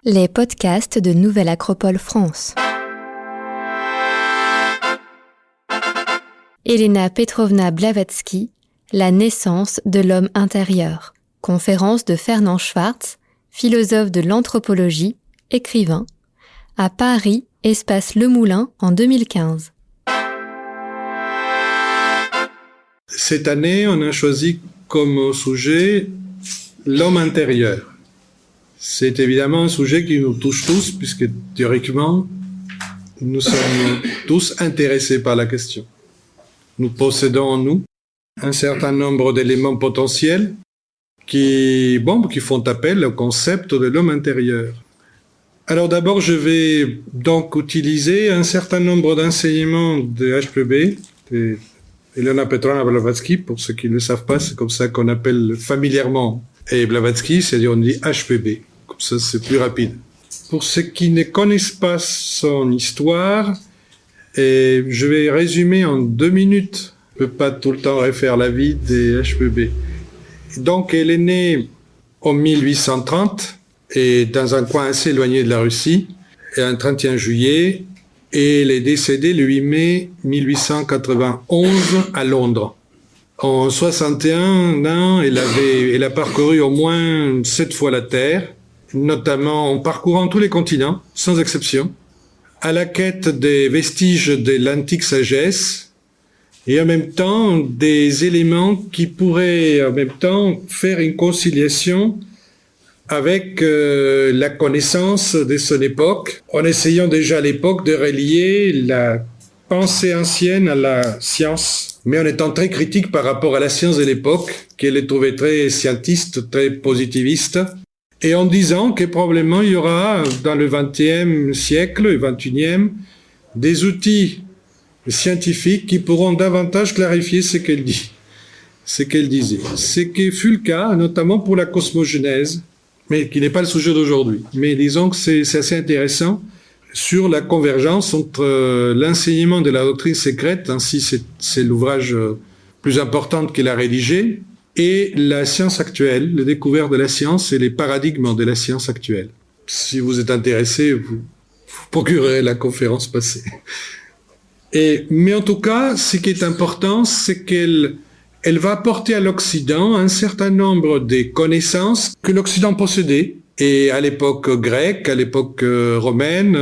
Les podcasts de Nouvelle Acropole France. Elena Petrovna Blavatsky, La naissance de l'homme intérieur. Conférence de Fernand Schwartz, philosophe de l'anthropologie, écrivain, à Paris, Espace Le Moulin en 2015. Cette année, on a choisi comme sujet l'homme intérieur. C'est évidemment un sujet qui nous touche tous, puisque théoriquement, nous sommes tous intéressés par la question. Nous possédons en nous un certain nombre d'éléments potentiels qui font appel au concept de l'homme intérieur. Alors d'abord, je vais donc utiliser un certain nombre d'enseignements de HPB, de Elena Petrovna Blavatsky. Pour ceux qui ne le savent pas, c'est comme ça qu'on appelle familièrement. Et Blavatsky, c'est-à-dire on dit HPB. Comme ça, c'est plus rapide. Pour ceux qui ne connaissent pas son histoire, je vais résumer en 2 minutes. Je ne peux pas tout le temps refaire la vie des HPB. Donc, elle est née en 1830, et dans un coin assez éloigné de la Russie, et un 31 juillet, et elle est décédée le 8 mai 1891 à Londres. En 61 ans, elle a parcouru au moins 7 fois la Terre, notamment en parcourant tous les continents, sans exception, à la quête des vestiges de l'antique sagesse, et en même temps des éléments qui pourraient en même temps faire une conciliation avec la connaissance de son époque, en essayant déjà à l'époque de relier la pensée ancienne à la science, mais en étant très critique par rapport à la science de l'époque, qu'elle trouvait très scientiste, très positiviste, et en disant que probablement il y aura dans le XXe siècle, le XXIe, des outils scientifiques qui pourront davantage clarifier ce qu'elle disait. Ce qui fut le cas, notamment pour la cosmogenèse, mais qui n'est pas le sujet d'aujourd'hui. Mais disons que c'est assez intéressant sur la convergence entre l'enseignement de la doctrine secrète, ainsi c'est l'ouvrage plus important qu'elle a rédigé, et la science actuelle, le découvert de la science et les paradigmes de la science actuelle. Si vous êtes intéressé, vous procurerez la conférence passée. Mais en tout cas, ce qui est important, c'est qu'elle va apporter à l'Occident un certain nombre de connaissances que l'Occident possédait, et à l'époque grecque, à l'époque romaine,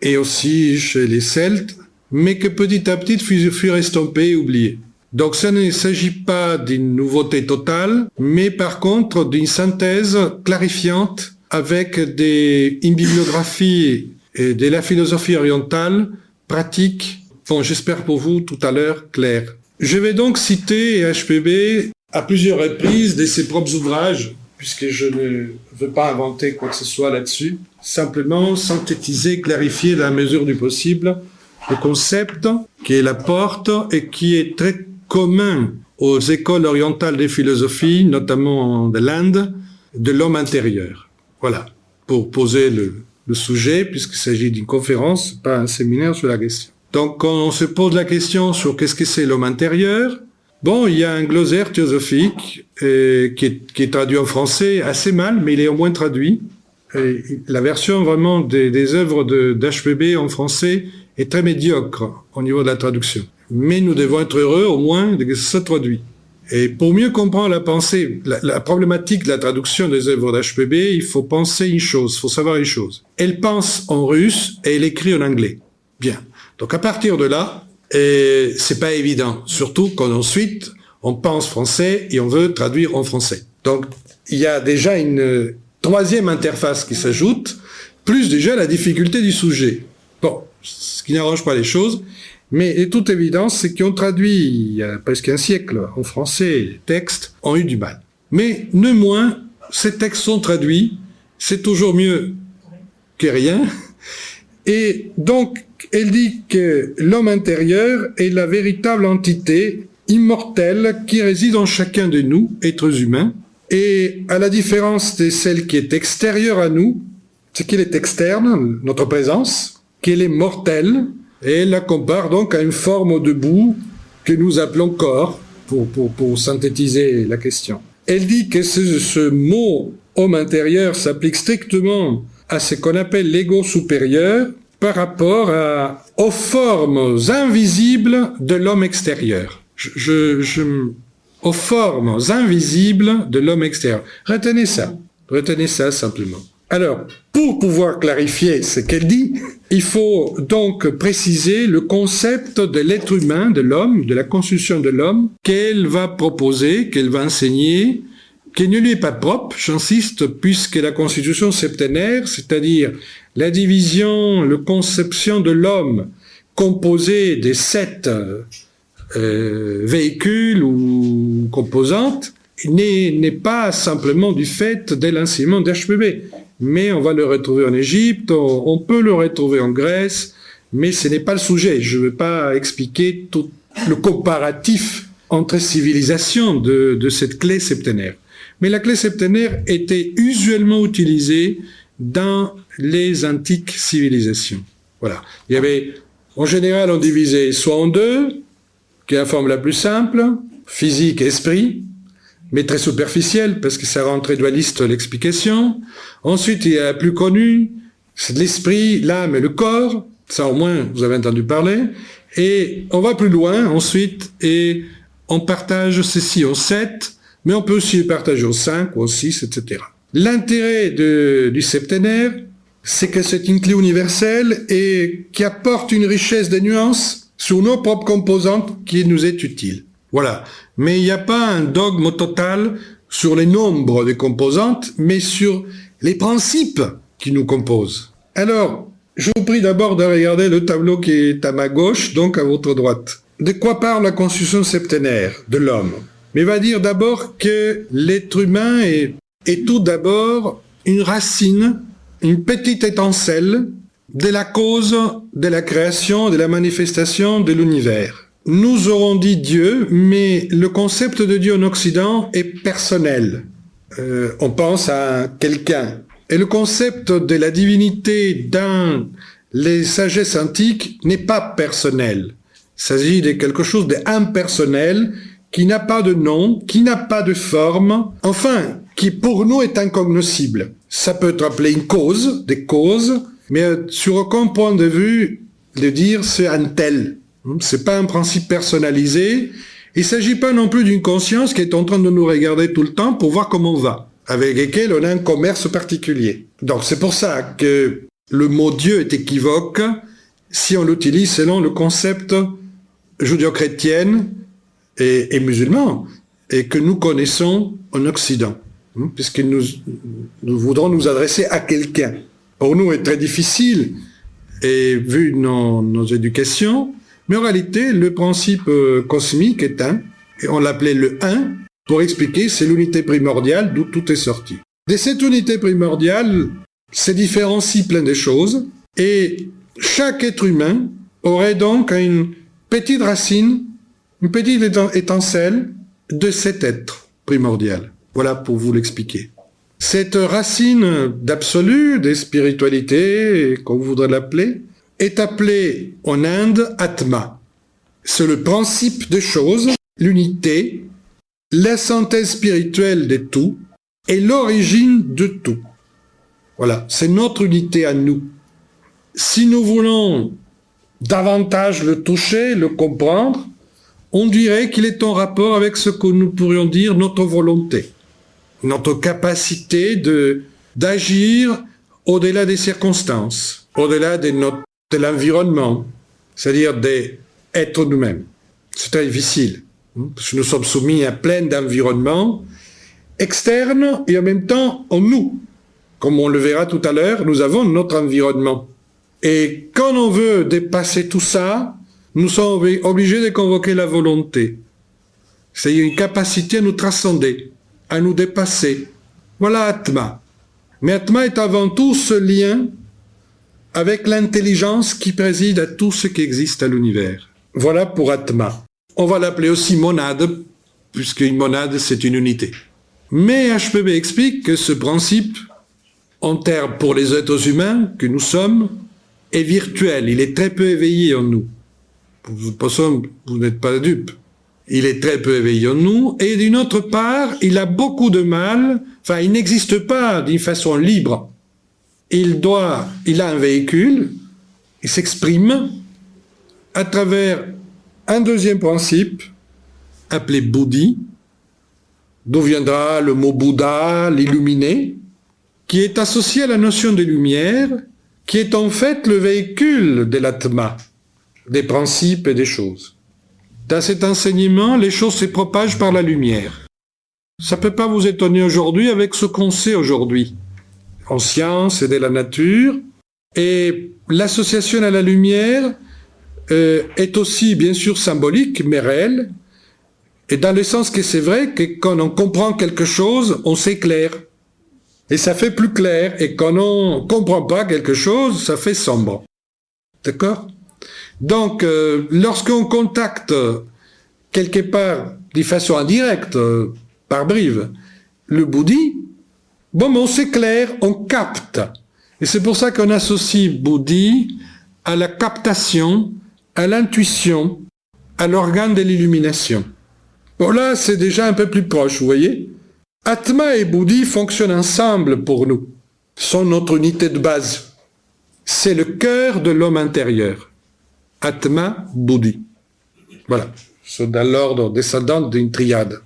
et aussi chez les Celtes, mais que petit à petit furent estompées et oubliées. Donc ça ne s'agit pas d'une nouveauté totale, mais par contre d'une synthèse clarifiante avec une bibliographie de la philosophie orientale pratique, j'espère pour vous tout à l'heure, claire. Je vais donc citer HPB à plusieurs reprises de ses propres ouvrages, puisque je ne veux pas inventer quoi que ce soit là-dessus, simplement synthétiser, clarifier dans la mesure du possible le concept qu'elle apporte et qui est très commun aux écoles orientales de philosophie, notamment de l'Inde, de l'homme intérieur. Voilà, pour poser le sujet, puisqu'il s'agit d'une conférence, pas un séminaire sur la question. Donc, quand on se pose la question sur qu'est-ce que c'est l'homme intérieur, il y a un glossaire théosophique qui est traduit en français assez mal, mais il est au moins traduit. Et la version vraiment des œuvres d'HPB en français est très médiocre au niveau de la traduction. Mais nous devons être heureux au moins que ce soit traduit. Et pour mieux comprendre la pensée, la problématique de la traduction des œuvres d'HPB, il faut penser une chose, il faut savoir une chose. Elle pense en russe et elle écrit en anglais. Bien. Donc à partir de là, c'est pas évident. Surtout quand ensuite on pense français et on veut traduire en français. Donc il y a déjà une troisième interface qui s'ajoute, plus déjà la difficulté du sujet. Ce qui n'arrange pas les choses. Mais de toute évidence, c'est qu'on traduit il y a presque un siècle en français, les textes ont eu du mal. Mais néanmoins, ces textes sont traduits, c'est toujours mieux que rien. Et donc, elle dit que l'homme intérieur est la véritable entité immortelle qui réside en chacun de nous, êtres humains. Et à la différence de celle qui est extérieure à nous, c'est qu'elle est externe, notre présence, qu'elle est mortelle, et elle la compare donc à une forme de boue que nous appelons corps, pour synthétiser la question. Elle dit que ce mot homme intérieur s'applique strictement à ce qu'on appelle l'ego supérieur par rapport aux formes invisibles de l'homme extérieur. Aux formes invisibles de l'homme extérieur. Retenez ça simplement. Alors, pour pouvoir clarifier ce qu'elle dit, il faut donc préciser le concept de l'être humain, de l'homme, de la constitution de l'homme, qu'elle va proposer, qu'elle va enseigner, qui ne lui est pas propre, j'insiste, puisque la constitution septénaire, c'est-à-dire la division, la conception de l'homme composé des 7 véhicules ou composantes, n'est pas simplement du fait de l'enseignement d'HPB. Mais on va le retrouver en Égypte, on peut le retrouver en Grèce, mais ce n'est pas le sujet. Je ne veux pas expliquer tout le comparatif entre civilisations de cette clé septénaire. Mais la clé septénaire était usuellement utilisée dans les antiques civilisations. Voilà. Il y avait, en général, on divisait soit en 2, qui est la forme la plus simple, physique et esprit, mais très superficielle, parce que ça rend très dualiste l'explication. Ensuite, il y a la plus connue, c'est de l'esprit, l'âme et le corps. Ça, au moins, vous avez entendu parler. Et on va plus loin, ensuite, et on partage ceci en 7, mais on peut aussi le partager en 5 ou en 6, etc. L'intérêt du septénaire, c'est que c'est une clé universelle et qui apporte une richesse de nuances sur nos propres composantes qui nous est utile. Voilà. Mais il n'y a pas un dogme total sur les nombres des composantes, mais sur les principes qui nous composent. Alors, je vous prie d'abord de regarder le tableau qui est à ma gauche, donc à votre droite. De quoi parle la constitution septénaire de l'homme? Mais il va dire d'abord que l'être humain est tout d'abord une racine, une petite étincelle de la cause de la création, de la manifestation de l'univers. Nous aurons dit Dieu, mais le concept de Dieu en Occident est personnel. On pense à quelqu'un. Et le concept de la divinité dans les sagesses antiques n'est pas personnel. Il s'agit de quelque chose d'impersonnel, qui n'a pas de nom, qui n'a pas de forme, enfin, qui pour nous est incognoscible. Ça peut être appelé une cause, des causes, mais sur aucun point de vue, de dire c'est un tel. C'est pas un principe personnalisé. Il s'agit pas non plus d'une conscience qui est en train de nous regarder tout le temps pour voir comment on va, avec lesquels on a un commerce particulier. Donc c'est pour ça que le mot Dieu est équivoque si on l'utilise selon le concept judéo-chrétien et musulman, et que nous connaissons en Occident, puisque nous voudrons nous adresser à quelqu'un. Pour nous, c'est très difficile, et vu nos éducations, mais en réalité, le principe cosmique est un, et on l'appelait le un, pour expliquer, c'est l'unité primordiale d'où tout est sorti. De cette unité primordiale se différencie plein de choses, et chaque être humain aurait donc une petite racine, une petite étincelle de cet être primordial. Voilà pour vous l'expliquer. Cette racine d'absolu, de spiritualité, comme vous voudrez l'appeler, est appelée en Inde Atma. C'est le principe des choses, l'unité, la synthèse spirituelle de tout et l'origine de tout. Voilà, c'est notre unité à nous. Si nous voulons davantage le toucher, le comprendre, on dirait qu'il est en rapport avec ce que nous pourrions dire notre volonté, notre capacité d'agir au-delà des circonstances, au-delà de l'environnement, c'est-à-dire d'être nous-mêmes. C'est très difficile, parce que nous sommes soumis à plein d'environnements externes et en même temps en nous. Comme on le verra tout à l'heure, nous avons notre environnement. Et quand on veut dépasser tout ça, nous sommes obligés de convoquer la volonté. C'est-à-dire une capacité à nous transcender, à nous dépasser. Voilà Atma. Mais Atma est avant tout ce lien avec l'intelligence qui préside à tout ce qui existe à l'univers. Voilà pour Atma. On va l'appeler aussi monade, puisqu'une monade, c'est une unité. Mais HPB explique que ce principe, en termes pour les êtres humains que nous sommes, est virtuel. Il est très peu éveillé en nous. De toute façon, vous n'êtes pas dupe. Il est très peu éveillé en nous, et d'une autre part, il a beaucoup de mal, il n'existe pas d'une façon libre. il a un véhicule, il s'exprime à travers un deuxième principe appelé Buddhi, d'où viendra le mot Bouddha, l'illuminé, qui est associé à la notion de lumière, qui est en fait le véhicule de l'Atma, des principes et des choses. Dans cet enseignement, les choses se propagent par la lumière. Ça ne peut pas vous étonner aujourd'hui avec ce qu'on sait aujourd'hui, en science et de la nature, et l'association à la lumière est aussi bien sûr symbolique, mais réelle, et dans le sens que c'est vrai que quand on comprend quelque chose, on s'éclaire. Et ça fait plus clair, et quand on ne comprend pas quelque chose, ça fait sombre. D'accord ? Donc, lorsqu'on contacte quelque part, de façon indirecte, par bribe, le Buddhi, on s'éclaire, on capte. Et c'est pour ça qu'on associe Buddhi à la captation, à l'intuition, à l'organe de l'illumination. Bon, là, c'est déjà un peu plus proche, vous voyez ? Atma et Buddhi fonctionnent ensemble pour nous, sont notre unité de base. C'est le cœur de l'homme intérieur. Atma, Buddhi. Voilà, c'est dans l'ordre descendant d'une triade.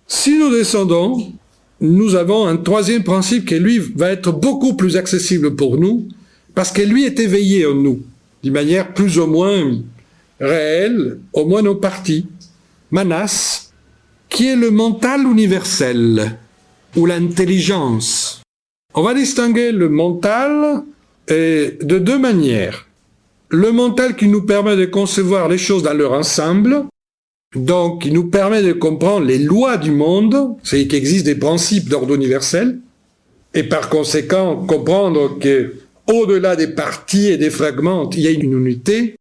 Si nous descendons, nous avons un troisième principe qui, lui, va être beaucoup plus accessible pour nous, parce que lui est éveillé en nous, d'une manière plus ou moins réelle, au moins nos parties. Manas, qui est le mental universel, ou l'intelligence. On va distinguer le mental de deux manières. Le mental qui nous permet de concevoir les choses dans leur ensemble, donc qui nous permet de comprendre les lois du monde, c'est qu'il existe des principes d'ordre universel, et par conséquent comprendre que au-delà des parties et des fragments, il y a une unité,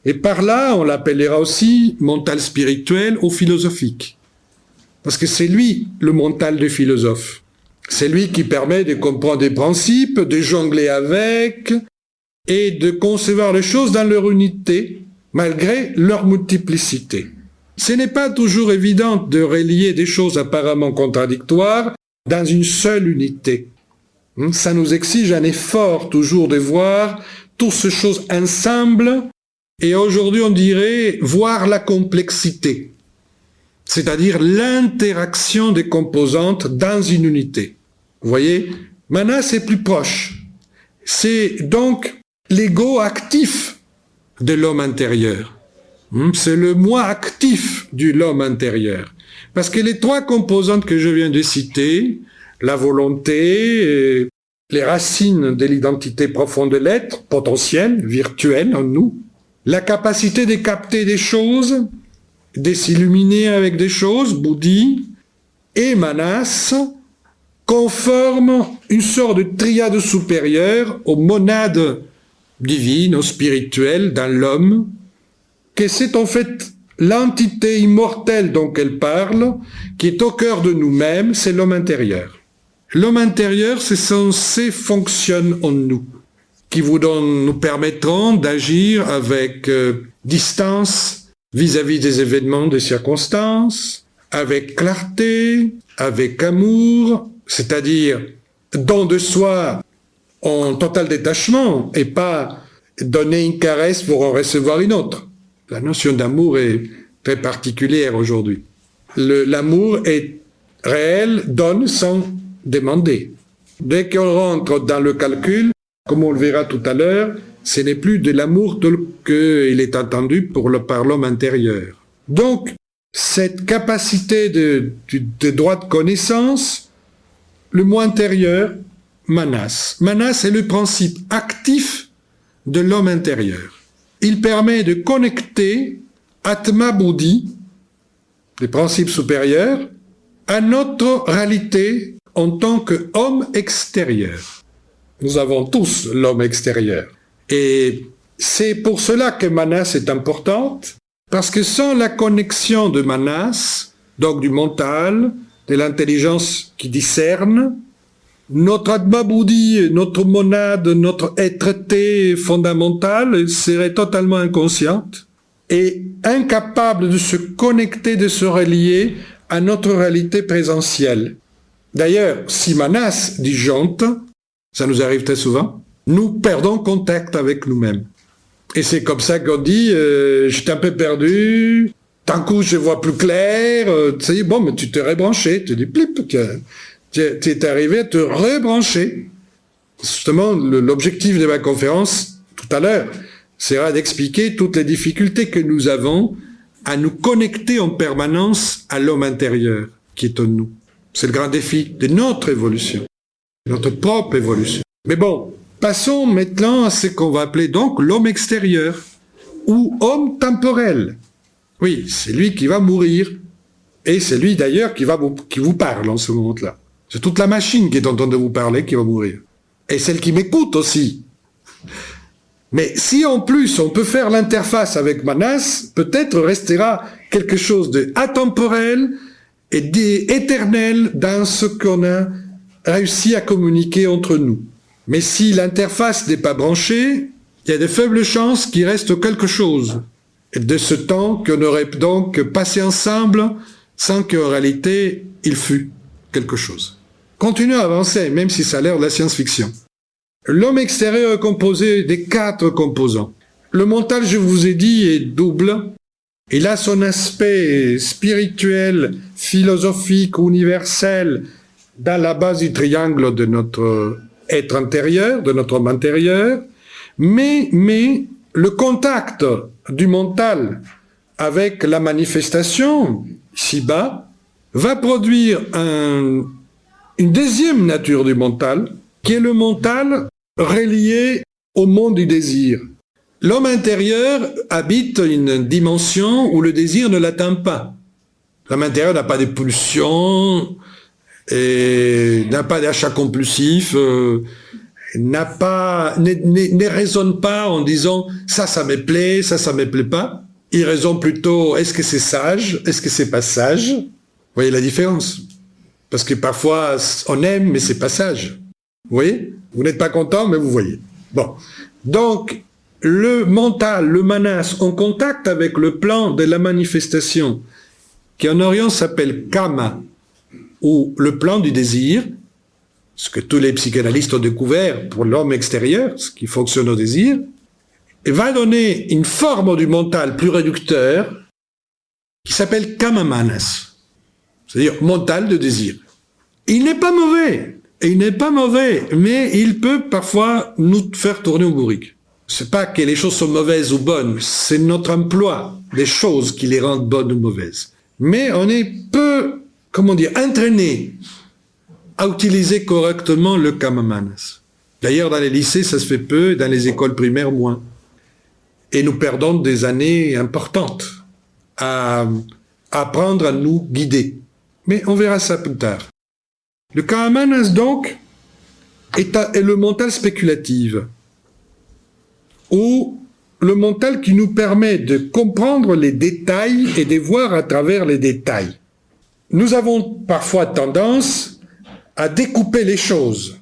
et par là, on l'appellera aussi mental spirituel ou philosophique. Parce que c'est lui, le mental du philosophe. C'est lui qui permet de comprendre des principes, de jongler avec, et de concevoir les choses dans leur unité, malgré leur multiplicité. Ce n'est pas toujours évident de relier des choses apparemment contradictoires dans une seule unité. Ça nous exige un effort toujours de voir toutes ces choses ensemble, et aujourd'hui on dirait voir la complexité, c'est-à-dire l'interaction des composantes dans une unité. Vous voyez, Manas c'est plus proche. C'est donc l'ego actif de l'homme intérieur. C'est le moi actif de l'homme intérieur. Parce que les trois composantes que je viens de citer, la volonté, les racines de l'identité profonde de l'être, potentielle, virtuelle en nous, la capacité de capter des choses, de s'illuminer avec des choses, Buddhi, et Manas, conforment une sorte de triade supérieure aux monades divines, aux spirituelles dans l'homme, que c'est en fait l'entité immortelle dont elle parle, qui est au cœur de nous-mêmes, c'est l'homme intérieur. L'homme intérieur, c'est censé fonctionner en nous, qui nous permettront d'agir avec distance vis-à-vis des événements, des circonstances, avec clarté, avec amour, c'est-à-dire don de soi en total détachement et pas donner une caresse pour en recevoir une autre. La notion d'amour est très particulière aujourd'hui. L'amour est réel, donne sans demander. Dès qu'on rentre dans le calcul, comme on le verra tout à l'heure, ce n'est plus de l'amour tel qu'il est entendu par l'homme intérieur. Donc, cette capacité de droit de connaissance, le moi intérieur, Manas. Manas est le principe actif de l'homme intérieur. Il permet de connecter Atma Buddhi, les principes supérieurs, à notre réalité en tant qu'homme extérieur. Nous avons tous l'homme extérieur. Et c'est pour cela que Manas est importante, parce que sans la connexion de Manas, donc du mental, de l'intelligence qui discerne, notre Atma Buddhi, notre monade, notre être-té fondamental serait totalement inconsciente et incapable de se connecter, de se relier à notre réalité présentielle. D'ailleurs, si Manas disjoncte, Ça nous arrive très souvent. Nous perdons contact avec nous-mêmes. Et c'est comme ça qu'on dit, j'étais un peu perdu, d'un coup je vois plus clair, tu sais, bon, mais tu t'es rebranché, tu dis plip, tu es arrivé à te rebrancher. Justement, l'objectif de ma conférence, tout à l'heure, sera d'expliquer toutes les difficultés que nous avons à nous connecter en permanence à l'homme intérieur qui est en nous. C'est le grand défi de notre évolution, de notre propre évolution. Mais bon, passons maintenant à ce qu'on va appeler donc l'homme extérieur, ou homme temporel. Oui, c'est lui qui va mourir, et c'est lui d'ailleurs qui vous parle en ce moment-là. C'est toute la machine qui est en train de vous parler qui va mourir. Et celle qui m'écoute aussi. Mais si en plus on peut faire l'interface avec Manas, peut-être restera quelque chose d'atemporel et d'éternel dans ce qu'on a réussi à communiquer entre nous. Mais si l'interface n'est pas branchée, il y a de faibles chances qu'il reste quelque chose de ce temps qu'on aurait donc passé ensemble sans qu'en réalité il fût quelque chose. Continuons à avancer, même si ça a l'air de la science-fiction. L'homme extérieur est composé des 4 composants. Le mental, je vous ai dit, est double. Il a son aspect spirituel, philosophique, universel, dans la base du triangle de notre être intérieur, de notre homme intérieur. Mais le contact du mental avec la manifestation, ici-bas, va produire une deuxième nature du mental, qui est le mental relié au monde du désir. L'homme intérieur habite une dimension où le désir ne l'atteint pas. L'homme intérieur n'a pas de pulsions, n'a pas d'achat compulsif, ne raisonne pas en disant ça me plaît, ça me plaît pas. Il raisonne plutôt est-ce que c'est sage, est-ce que c'est pas sage. Vous voyez la différence? Parce que parfois on aime mais c'est pas sage. Vous voyez? Vous n'êtes pas content, mais vous voyez. Bon. Donc, le mental, le manas, en contact avec le plan de la manifestation, qui en Orient s'appelle kama, ou le plan du désir, ce que tous les psychanalystes ont découvert pour l'homme extérieur, ce qui fonctionne au désir, et va donner une forme du mental plus réducteur, qui s'appelle kama-manas, c'est-à-dire mental de désir. Il n'est pas mauvais. Et il n'est pas mauvais, mais il peut parfois nous faire tourner au bourrique. C'est pas que les choses sont mauvaises ou bonnes, c'est notre emploi des choses qui les rendent bonnes ou mauvaises. Mais on est peu, entraîné à utiliser correctement le kama-manas. D'ailleurs, dans les lycées, ça se fait peu, et dans les écoles primaires, moins. Et nous perdons des années importantes à apprendre à nous guider. Mais on verra ça plus tard. Le kama-manas, donc, est le mental spéculatif, ou le mental qui nous permet de comprendre les détails et de voir à travers les détails. Nous avons parfois tendance à découper les choses,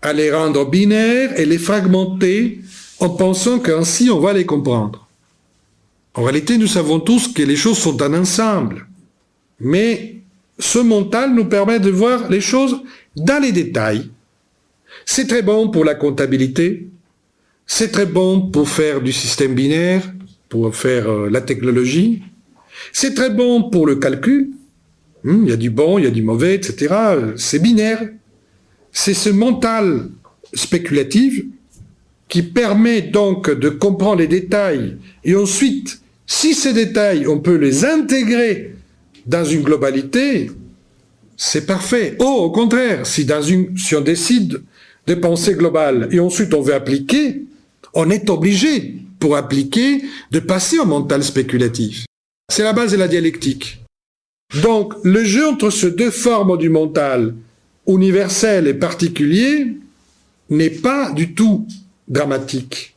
à les rendre binaires et les fragmenter en pensant qu'ainsi on va les comprendre. En réalité, nous savons tous que les choses sont un ensemble, mais ce mental nous permet de voir les choses dans les détails. C'est très bon pour la comptabilité, c'est très bon pour faire du système binaire, pour faire la technologie, c'est très bon pour le calcul, il y a du bon, il y a du mauvais, etc. C'est binaire. C'est ce mental spéculatif qui permet donc de comprendre les détails, et ensuite, si ces détails, on peut les intégrer dans une globalité, c'est parfait. Au contraire, si on décide de penser global et ensuite on veut appliquer, on est obligé, pour appliquer, de passer au mental spéculatif. C'est la base de la dialectique. Donc, le jeu entre ces deux formes du mental, universel et particulier, n'est pas du tout dramatique.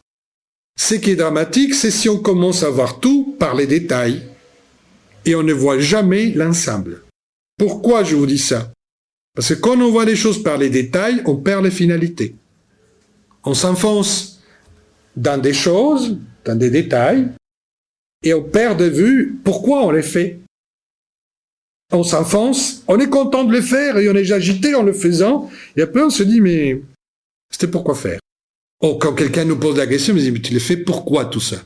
Ce qui est dramatique, c'est si on commence à voir tout par les détails, et on ne voit jamais l'ensemble. Pourquoi je vous dis ça? Parce que quand on voit les choses par les détails, on perd les finalités. On s'enfonce dans des choses, dans des détails, et on perd de vue pourquoi on les fait. On s'enfonce, on est content de le faire et on est agité en le faisant, et après on se dit mais C'était pourquoi faire. Oh, quand quelqu'un nous pose la question, je me dis, mais tu le fais pourquoi tout ça?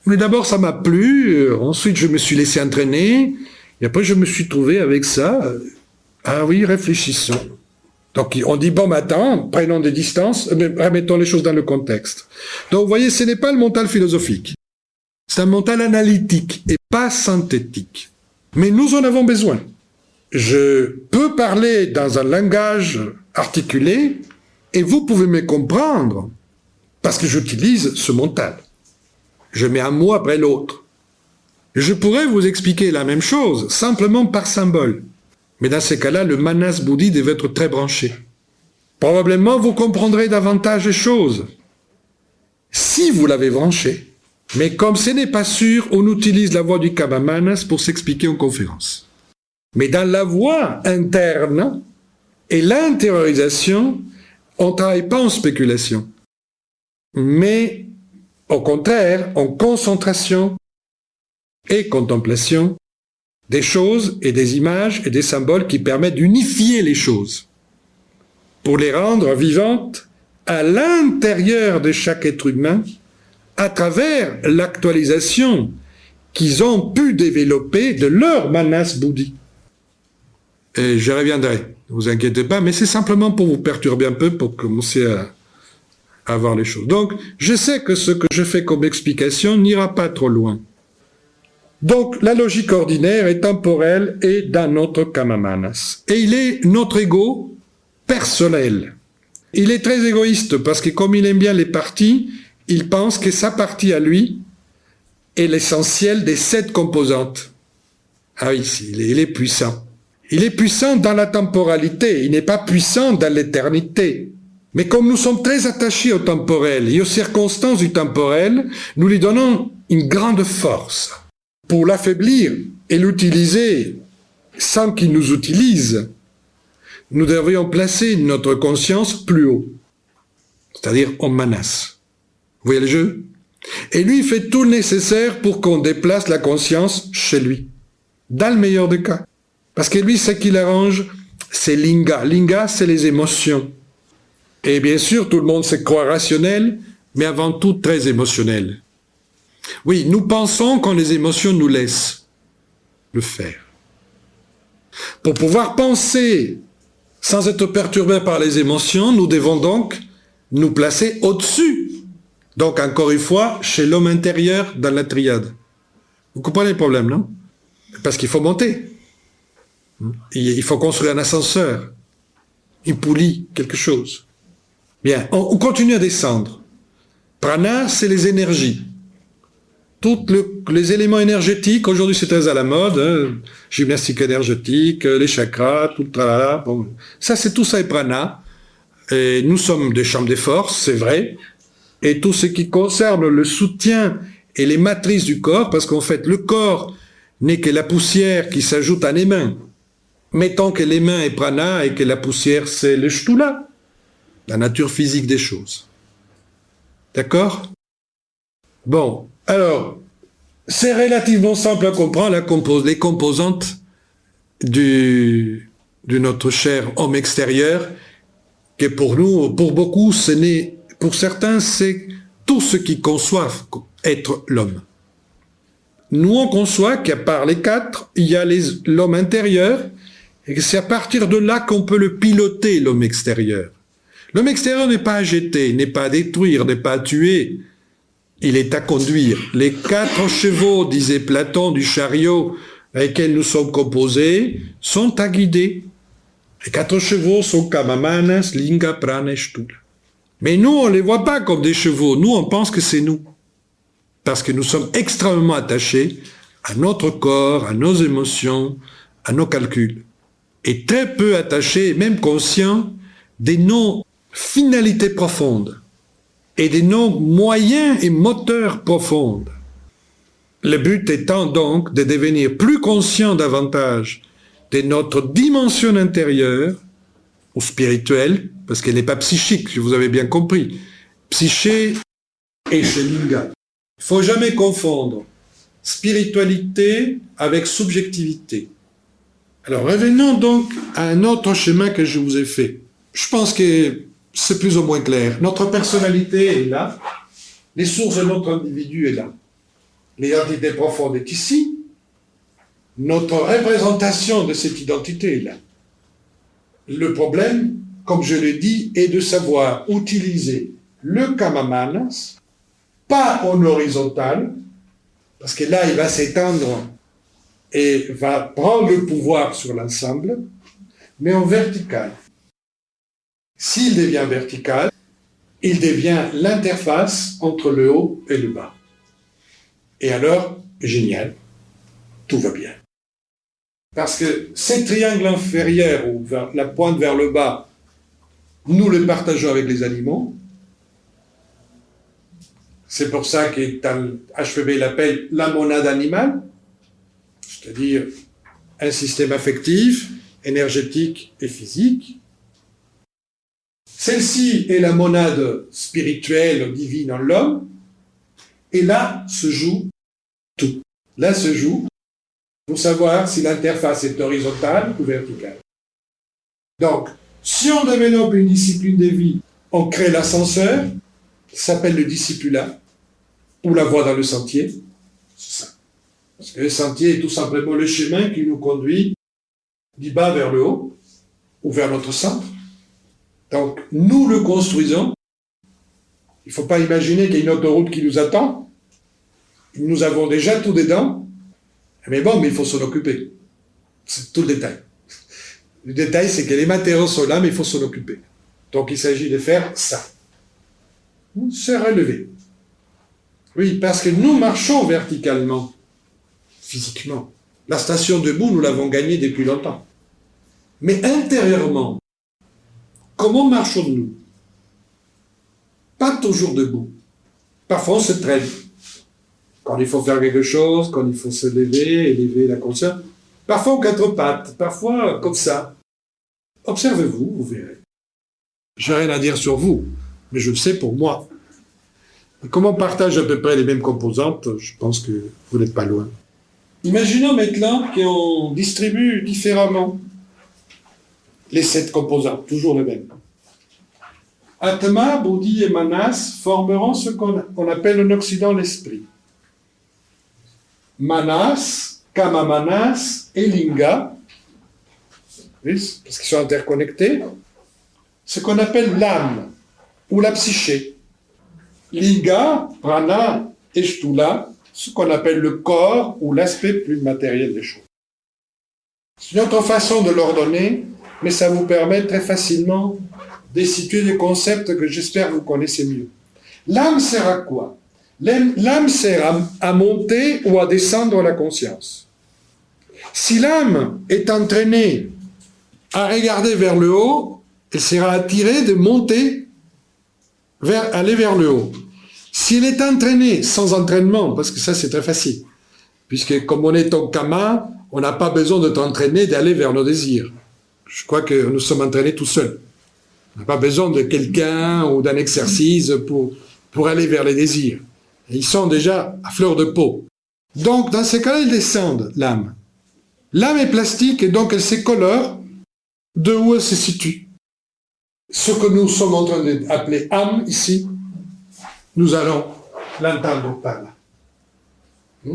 Mais d'abord, ça m'a plu, ensuite je me suis laissé entraîner, et après je me suis trouvé avec ça. Ah oui, réfléchissons. Donc on dit, bon, attends, prenons des distances, mais remettons les choses dans le contexte. Donc vous voyez, ce n'est pas le mental philosophique. C'est un mental analytique et pas synthétique. Mais nous en avons besoin. Je peux parler dans un langage articulé et vous pouvez me comprendre parce que j'utilise ce mental. Je mets un mot après l'autre. Je pourrais vous expliquer la même chose simplement par symbole. Mais dans ces cas-là, le manas buddhi devait être très branché. Probablement, vous comprendrez davantage les choses si vous l'avez branché. Mais comme ce n'est pas sûr, on utilise la voie du Kama Manas pour s'expliquer en conférence. Mais dans la voie interne et l'intériorisation, on ne travaille pas en spéculation, mais au contraire en concentration et contemplation des choses et des images et des symboles qui permettent d'unifier les choses pour les rendre vivantes à l'intérieur de chaque être humain à travers l'actualisation qu'ils ont pu développer de leur manas buddhi. Et je reviendrai, ne vous inquiétez pas, mais c'est simplement pour vous perturber un peu, pour commencer à voir les choses. Donc, je sais que ce que je fais comme explication n'ira pas trop loin. Donc, la logique ordinaire est temporelle et dans notre Kama Manas. Et il est notre ego personnel. Il est très égoïste parce que comme il aime bien les parties, il pense que sa partie à lui est l'essentiel des 7 composantes. Ah oui, il est puissant. Il est puissant dans la temporalité, il n'est pas puissant dans l'éternité. Mais comme nous sommes très attachés au temporel et aux circonstances du temporel, nous lui donnons une grande force. Pour l'affaiblir et l'utiliser sans qu'il nous utilise, nous devrions placer notre conscience plus haut, c'est-à-dire en manas. Vous voyez le jeu? Et lui, il fait tout le nécessaire pour qu'on déplace la conscience chez lui, dans le meilleur des cas. Parce que lui, ce qui l'arrange, c'est linga. Linga, c'est les émotions. Et bien sûr, tout le monde se croit rationnel, mais avant tout très émotionnel. Oui, nous pensons quand les émotions nous laissent le faire. Pour pouvoir penser sans être perturbé par les émotions, nous devons donc nous placer au-dessus. Donc, encore une fois, chez l'homme intérieur dans la triade. Vous comprenez le problème, non? Parce qu'il faut monter. Il faut construire un ascenseur, une poulie, quelque chose. Bien, on continue à descendre. Prana, c'est les énergies. Tous les éléments énergétiques, aujourd'hui c'est très à la mode, gymnastique énergétique, les chakras, tout le tralala. Bon, ça, c'est tout ça est prana. Et nous sommes des chambres des forces, c'est vrai. Et tout ce qui concerne le soutien et les matrices du corps, parce qu'en fait, le corps n'est que la poussière qui s'ajoute à les mains. Mettons que les mains est prana et que la poussière c'est le shtula, la nature physique des choses. D'accord? Bon, alors, c'est relativement simple à comprendre les composantes de notre cher homme extérieur, que pour nous, pour beaucoup, pour certains, c'est tout ce qui conçoit être l'homme. Nous, on conçoit qu'à part les 4, il y a l'homme intérieur, et que c'est à partir de là qu'on peut le piloter, l'homme extérieur. L'homme extérieur n'est pas à jeter, n'est pas à détruire, n'est pas à tuer. Il est à conduire. Les 4 chevaux, disait Platon, du chariot avec lequel nous sommes composés, sont à guider. Les 4 chevaux sont Kama Manas, Linga, Prana et Shtula. Mais nous, on ne les voit pas comme des chevaux. Nous, on pense que c'est nous. Parce que nous sommes extrêmement attachés à notre corps, à nos émotions, à nos calculs. Et très peu attachés, même conscients, des non-finalités profondes et des non-moyens et moteurs profonds. Le but étant donc de devenir plus conscient davantage de notre dimension intérieure ou spirituelle, parce qu'elle n'est pas psychique, si vous avez bien compris. Psyché et Linga. Il ne faut jamais confondre spiritualité avec subjectivité. Alors revenons donc à un autre schéma que je vous ai fait. Je pense que c'est plus ou moins clair. Notre personnalité est là, les sources de notre individu est là. L'identité profonde est ici, notre représentation de cette identité est là. Le problème, comme je l'ai dit, est de savoir utiliser le Kamamanas, pas en horizontal, parce que là, il va s'étendre et va prendre le pouvoir sur l'ensemble, mais en vertical. S'il devient vertical, il devient l'interface entre le haut et le bas. Et alors, génial, tout va bien. Parce que ces triangles inférieurs, ou la pointe vers le bas, nous les partageons avec les animaux. C'est pour ça que HPB l'appelle la monade animale, c'est-à-dire un système affectif, énergétique et physique. Celle-ci est la monade spirituelle, divine en l'homme, et là se joue tout. Là se joue pour savoir si l'interface est horizontale ou verticale. Donc, si on développe une discipline de vie, on crée l'ascenseur, ça s'appelle le discipulat, ou la voie dans le sentier. C'est ça. Parce que le sentier est tout simplement le chemin qui nous conduit du bas vers le haut, ou vers notre centre. Donc, nous le construisons. Il ne faut pas imaginer qu'il y a une autoroute qui nous attend. Nous avons déjà tout dedans. Mais bon, mais il faut s'en occuper. C'est tout le détail. Le détail, c'est que les matériaux sont là, mais il faut s'en occuper. Donc, il s'agit de faire ça. Se relever. Oui, parce que nous marchons verticalement, physiquement. La station debout, nous l'avons gagnée depuis longtemps. Mais intérieurement, comment marchons-nous? Pas toujours debout. Parfois, on se traîne. Quand il faut faire quelque chose, quand il faut se lever, élever la conscience. Parfois aux quatre pattes, parfois comme ça. Observez-vous, vous verrez. J'ai rien à dire sur vous, mais je le sais pour moi. Et comme on partage à peu près les mêmes composantes, je pense que vous n'êtes pas loin. Imaginons maintenant qu'on distribue différemment les 7 composantes, toujours les mêmes. Atma, Buddhi et Manas formeront ce qu'on appelle en Occident l'esprit. Manas, Kamamanas et Linga, parce qu'ils sont interconnectés, ce qu'on appelle l'âme ou la psyché. Linga, Prana et Shtula, ce qu'on appelle le corps ou l'aspect plus matériel des choses. C'est une autre façon de l'ordonner, mais ça vous permet très facilement de situer des concepts que j'espère vous connaissez mieux. L'âme sert à quoi? L'âme sert à monter ou à descendre la conscience. Si l'âme est entraînée à regarder vers le haut, elle sera attirée de monter, aller vers le haut. Si elle est entraînée sans entraînement, parce que ça c'est très facile, puisque comme on est en Kama, on n'a pas besoin de t'entraîner d'aller vers nos désirs. Je crois que nous sommes entraînés tout seuls. On n'a pas besoin de quelqu'un ou d'un exercice pour aller vers les désirs. Ils sont déjà à fleur de peau. Donc, dans ces cas-là, ils descendent, l'âme. L'âme est plastique et donc elle se colore de où elle se situe. Ce que nous sommes en train d'appeler âme ici, nous allons l'entendre par là.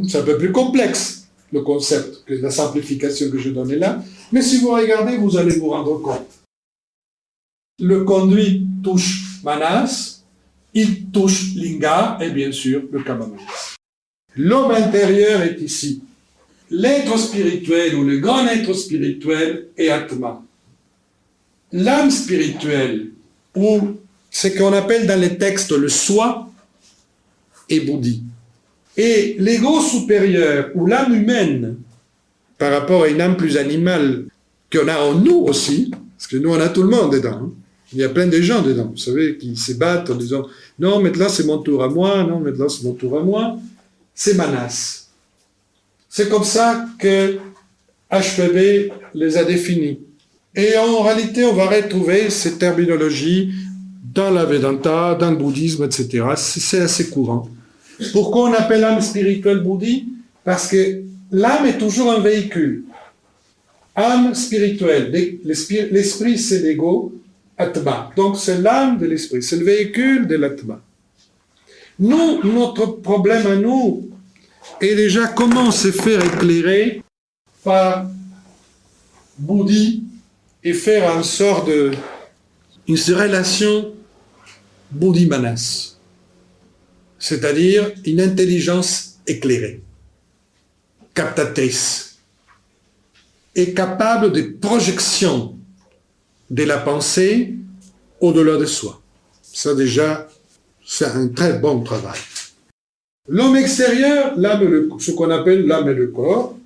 C'est un peu plus complexe, le concept, que la simplification que je donnais là. Mais si vous regardez, vous allez vous rendre compte. Le conduit touche Manas, il touche Linga et bien sûr le Kamamanas. L'homme intérieur est ici. L'être spirituel ou le grand être spirituel est Atma. L'âme spirituelle, ou ce qu'on appelle dans les textes le soi, est Buddhi. Et l'ego supérieur, ou l'âme humaine, par rapport à une âme plus animale qu'on a en nous aussi, parce que nous on a tout le monde dedans, hein. Il y a plein de gens dedans, vous savez, qui se battent en disant « Non, maintenant c'est mon tour à moi, non, maintenant c'est mon tour à moi », c'est Manas. C'est comme ça que HPB les a définis. Et en réalité, on va retrouver ces terminologies dans la Vedanta, dans le bouddhisme, etc. C'est assez courant. Pourquoi on appelle l'âme spirituelle Bouddhi? Parce que l'âme est toujours un véhicule. Âme spirituelle, l'esprit c'est l'ego, Atma. Donc c'est l'âme de l'esprit, c'est le véhicule de l'Atma. Nous, notre problème à nous est déjà comment se faire éclairer par Bouddhi et faire en sorte une relation Bouddhi-Manas, c'est-à-dire une intelligence éclairée, captatrice, et capable de projection de la pensée au-delà de soi. Ça déjà, c'est un très bon travail. L'homme extérieur, ce qu'on appelle l'âme et le corps,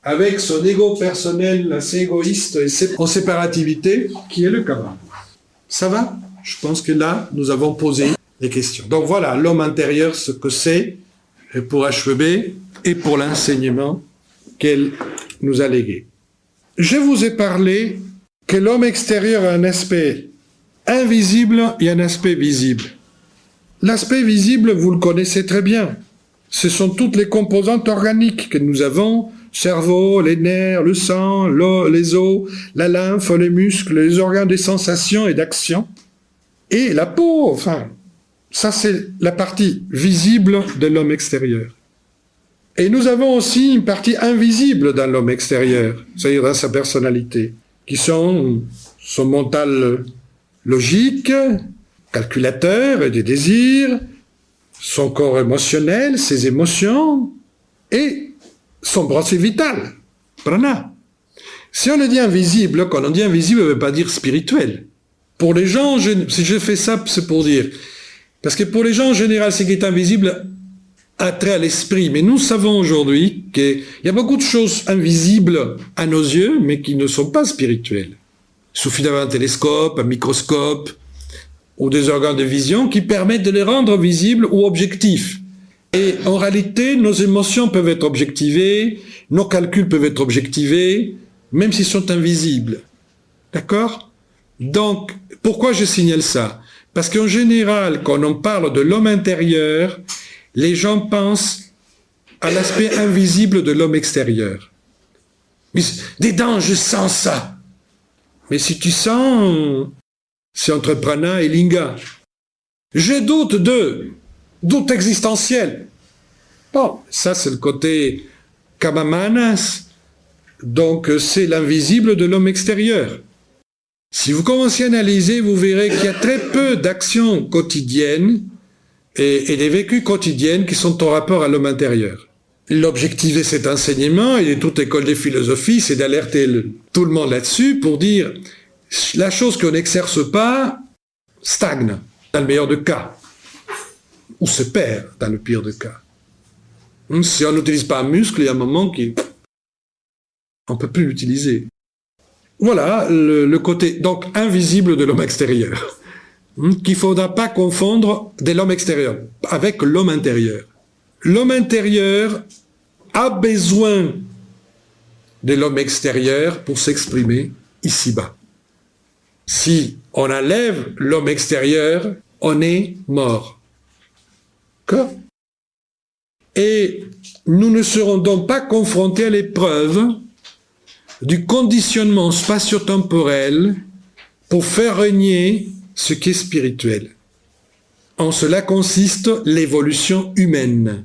avec son ego personnel assez égoïste et en séparativité, qui est le karma. Ça va? Je pense que là, nous avons posé les questions. Donc voilà, l'homme intérieur, ce que c'est, pour achever, et pour l'enseignement qu'elle nous a légué. Je vous ai parlé que l'homme extérieur a un aspect invisible et un aspect visible. L'aspect visible, vous le connaissez très bien. Ce sont toutes les composantes organiques que nous avons, cerveau, les nerfs, le sang, les os, la lymphe, les muscles, les organes des sensations et d'action, et la peau, enfin. Ça, c'est la partie visible de l'homme extérieur. Et nous avons aussi une partie invisible dans l'homme extérieur, c'est-à-dire dans sa personnalité, qui sont son mental logique, calculateur et des désirs, son corps émotionnel, ses émotions, et son principe vital, prana. Si on le dit invisible, quand on dit invisible, ça ne veut pas dire spirituel. Pour les gens, si je fais ça, c'est pour dire, parce que pour les gens en général, ce qui est invisible a trait à l'esprit. Mais nous savons aujourd'hui qu'il y a beaucoup de choses invisibles à nos yeux, mais qui ne sont pas spirituelles. Il suffit d'avoir un télescope, un microscope, ou des organes de vision qui permettent de les rendre visibles ou objectifs. Et en réalité, nos émotions peuvent être objectivées, nos calculs peuvent être objectivés, même s'ils sont invisibles. D'accord? Donc, pourquoi je signale ça? Parce qu'en général, quand on parle de l'homme intérieur, les gens pensent à l'aspect invisible de l'homme extérieur. Mais, dedans, je sens ça. Mais si tu sens, c'est entre prana et linga. Je doute doute existentiel. Bon, ça c'est le côté kamamanas, donc c'est l'invisible de l'homme extérieur. Si vous commencez à analyser, vous verrez qu'il y a très peu d'actions quotidiennes et des vécus quotidiens qui sont en rapport à l'homme intérieur. L'objectif de cet enseignement et de toute école de philosophie, c'est d'alerter tout le monde là-dessus pour dire la chose qu'on n'exerce pas stagne, dans le meilleur des cas, ou se perd, dans le pire des cas. Si on n'utilise pas un muscle, il y a un moment on ne peut plus l'utiliser. Voilà le côté donc invisible de l'homme extérieur, qu'il ne faudra pas confondre de l'homme extérieur avec l'homme intérieur. L'homme intérieur a besoin de l'homme extérieur pour s'exprimer ici-bas. Si on enlève l'homme extérieur, on est mort. D'accord? Et nous ne serons donc pas confrontés à l'épreuve du conditionnement spatio-temporel pour faire régner ce qui est spirituel. En cela consiste l'évolution humaine.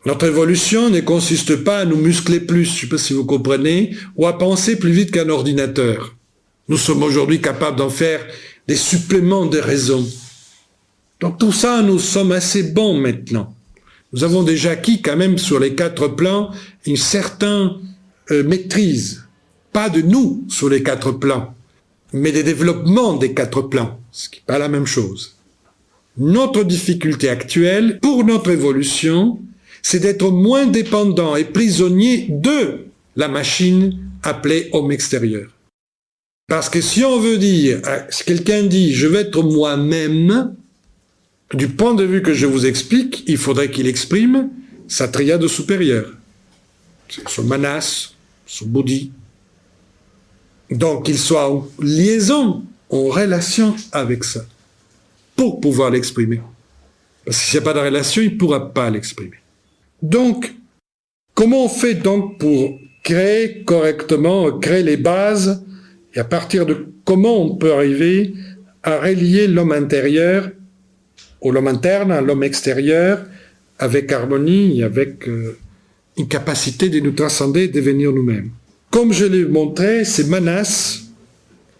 Notre évolution ne consiste pas à nous muscler plus, je ne sais pas si vous comprenez, ou à penser plus vite qu'un ordinateur. Nous sommes aujourd'hui capables d'en faire des suppléments de raison. Donc tout ça, nous sommes assez bons maintenant. Nous avons déjà acquis quand même sur les 4 plans une certaine maîtrise. Pas de nous sur les 4 plans, mais des développements des 4 plans, ce qui n'est pas la même chose. Notre difficulté actuelle, pour notre évolution, c'est d'être moins dépendant et prisonnier de la machine appelée homme extérieur. Parce que si on veut dire, si quelqu'un dit « je veux être moi-même », du point de vue que je vous explique, il faudrait qu'il exprime sa triade supérieure. Son manas, son bouddhi. Donc qu'il soit en liaison, en relation avec ça, pour pouvoir l'exprimer. Parce que s'il n'y a pas de relation, il ne pourra pas l'exprimer. Donc, comment on fait donc pour créer correctement, créer les bases Et à partir de comment on peut arriver à relier l'homme intérieur ou l'homme interne à l'homme extérieur avec harmonie, avec une capacité de nous transcender, de devenir nous-mêmes. Comme je l'ai montré, c'est Manas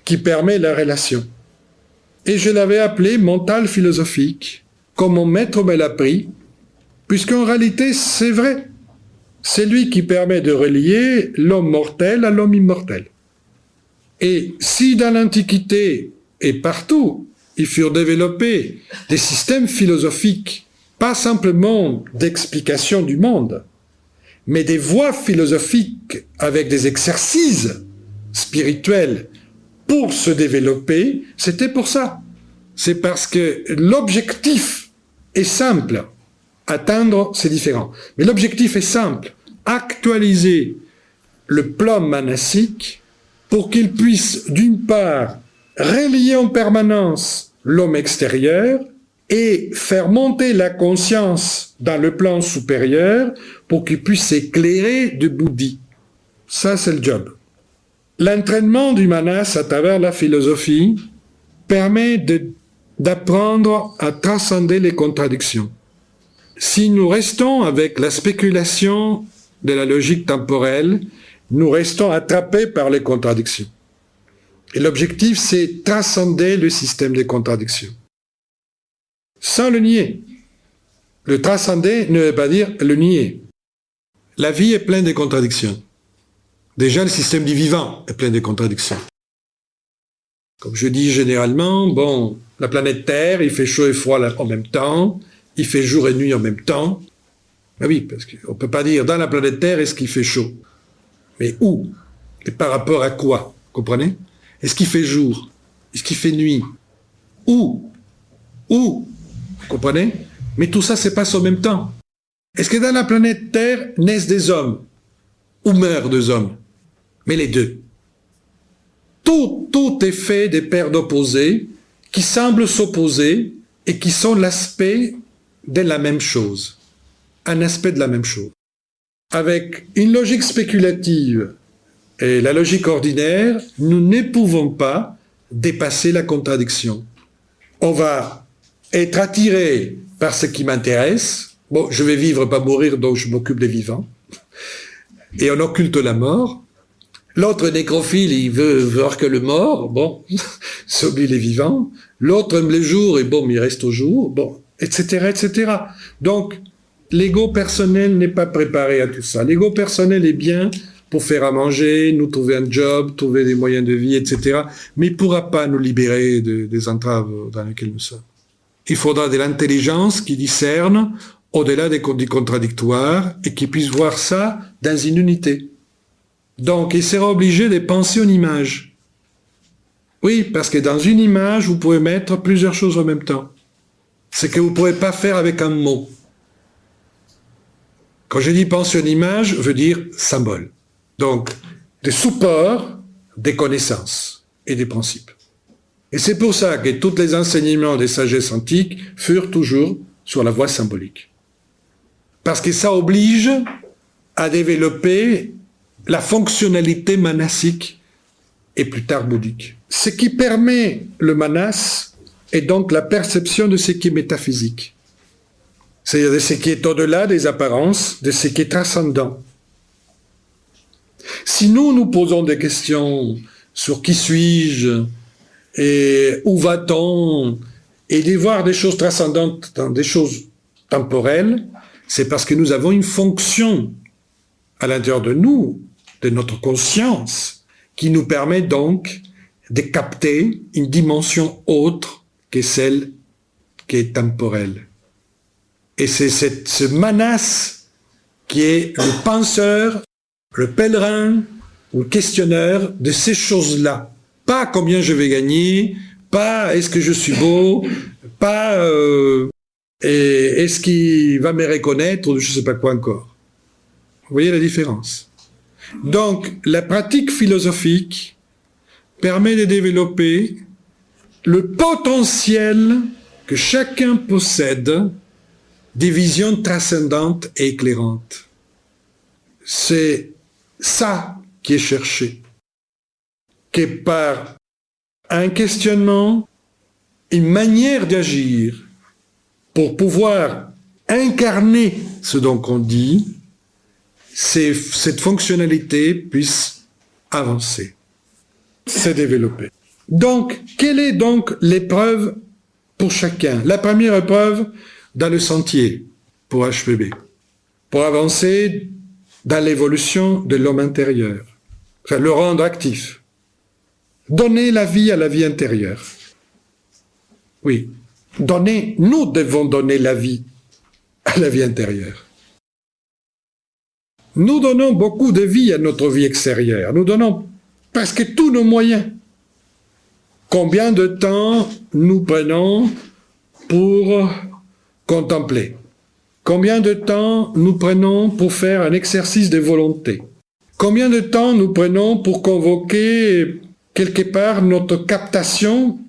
qui permet la relation. Et je l'avais appelé mental philosophique, comme mon maître me l'a appris, puisqu'en réalité, c'est vrai. C'est lui qui permet de relier l'homme mortel à l'homme immortel. Et si dans l'Antiquité et partout, ils furent développés des systèmes philosophiques, pas simplement d'explication du monde, mais des voies philosophiques avec des exercices spirituels pour se développer, c'était pour ça. C'est parce que l'objectif est simple. Atteindre, c'est différent. Mais l'objectif est simple. Actualiser le plan manassique pour qu'il puisse, d'une part, relier en permanence l'homme extérieur et faire monter la conscience dans le plan supérieur pour qu'il puisse s'éclairer de Bouddhi. Ça, c'est le job. L'entraînement du manas à travers la philosophie permet d'apprendre à transcender les contradictions. Si nous restons avec la spéculation de la logique temporelle, nous restons attrapés par les contradictions. Et l'objectif, c'est transcender le système des contradictions. Sans le nier. Le transcender ne veut pas dire le nier. La vie est pleine de contradictions. Déjà, le système du vivant est plein de contradictions. Comme je dis généralement, bon, la planète Terre, il fait chaud et froid en même temps, il fait jour et nuit en même temps. Ben oui, parce qu'on ne peut pas dire dans la planète Terre est-ce qu'il fait chaud. Mais où? Et par rapport à quoi? Comprenez? Est-ce qu'il fait jour? Est-ce qu'il fait nuit? Où? Où? Comprenez? Mais tout ça se passe en même temps. Est-ce que dans la planète Terre naissent des hommes? Ou meurent des hommes? Mais les deux. Tout est fait des paires d'opposés qui semblent s'opposer et qui sont l'aspect de la même chose. Un aspect de la même chose. Avec une logique spéculative et la logique ordinaire, nous ne pouvons pas dépasser la contradiction. On va être attiré par ce qui m'intéresse. Bon, je vais vivre, pas mourir, donc je m'occupe des vivants. Et on occulte la mort. L'autre nécrophile, il veut voir que le mort, bon, ça oublie les vivants. L'autre aime les jours, et bon, il reste au jour, bon, etc., etc. Donc, l'ego personnel n'est pas préparé à tout ça. L'ego personnel est bien pour faire à manger, nous trouver un job, trouver des moyens de vie, etc. Mais il ne pourra pas nous libérer des entraves dans lesquelles nous sommes. Il faudra de l'intelligence qui discerne au-delà du contradictoire et qui puisse voir ça dans une unité. Donc, il sera obligé de penser en image. Oui, parce que dans une image, vous pouvez mettre plusieurs choses en même temps. Ce que vous ne pourrez pas faire avec un mot. Quand je dis penser en image, je veux dire symbole. Donc, des supports, des connaissances et des principes. Et c'est pour ça que tous les enseignements des sagesses antiques furent toujours sur la voie symbolique. Parce que ça oblige à développer la fonctionnalité manassique et plus tard bouddhique. Ce qui permet le manas est donc la perception de ce qui est métaphysique. C'est-à-dire de ce qui est au-delà des apparences, de ce qui est transcendant. Si nous posons des questions sur qui suis-je et où va-t-on, et de voir des choses transcendantes dans des choses temporelles, c'est parce que nous avons une fonction à l'intérieur de nous, de notre conscience, qui nous permet donc de capter une dimension autre que celle qui est temporelle. Et c'est ce manas qui est le penseur, le pèlerin ou le questionneur de ces choses-là. Pas combien je vais gagner, pas est-ce que je suis beau, pas est-ce qu'il va me reconnaître ou je ne sais pas quoi encore. Vous voyez la différence? Donc, la pratique philosophique permet de développer le potentiel que chacun possède des visions transcendantes et éclairantes. C'est ça qui est cherché. que par un questionnement, une manière d'agir pour pouvoir incarner ce dont on dit, cette fonctionnalité puisse avancer, se développer. Donc, quelle est donc l'épreuve pour chacun? La première épreuve dans le sentier pour HPB, pour avancer dans l'évolution de l'homme intérieur, enfin, le rendre actif. Donner la vie à la vie intérieure. Oui, nous devons donner la vie à la vie intérieure. Nous donnons beaucoup de vie à notre vie extérieure. Nous donnons presque tous nos moyens. Combien de temps nous prenons pour contempler? Combien de temps nous prenons pour faire un exercice de volonté? Combien de temps nous prenons pour convoquer quelque part notre captation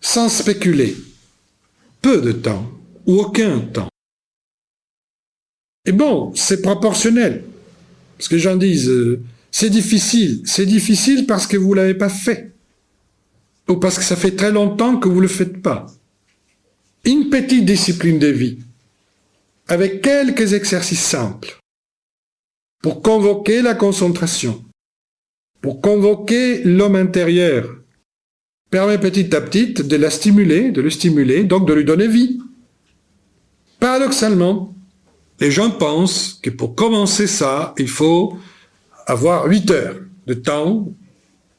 sans spéculer? Peu de temps, ou aucun temps. Et bon, c'est proportionnel. Parce que les gens disent, c'est difficile. C'est difficile parce que vous ne l'avez pas fait. Ou parce que ça fait très longtemps que vous ne le faites pas. Une petite discipline de vie, avec quelques exercices simples, pour convoquer la concentration, pour convoquer l'homme intérieur, permet petit à petit de le stimuler, donc de lui donner vie. Paradoxalement, les gens pensent que pour commencer ça, il faut avoir 8 heures de temps,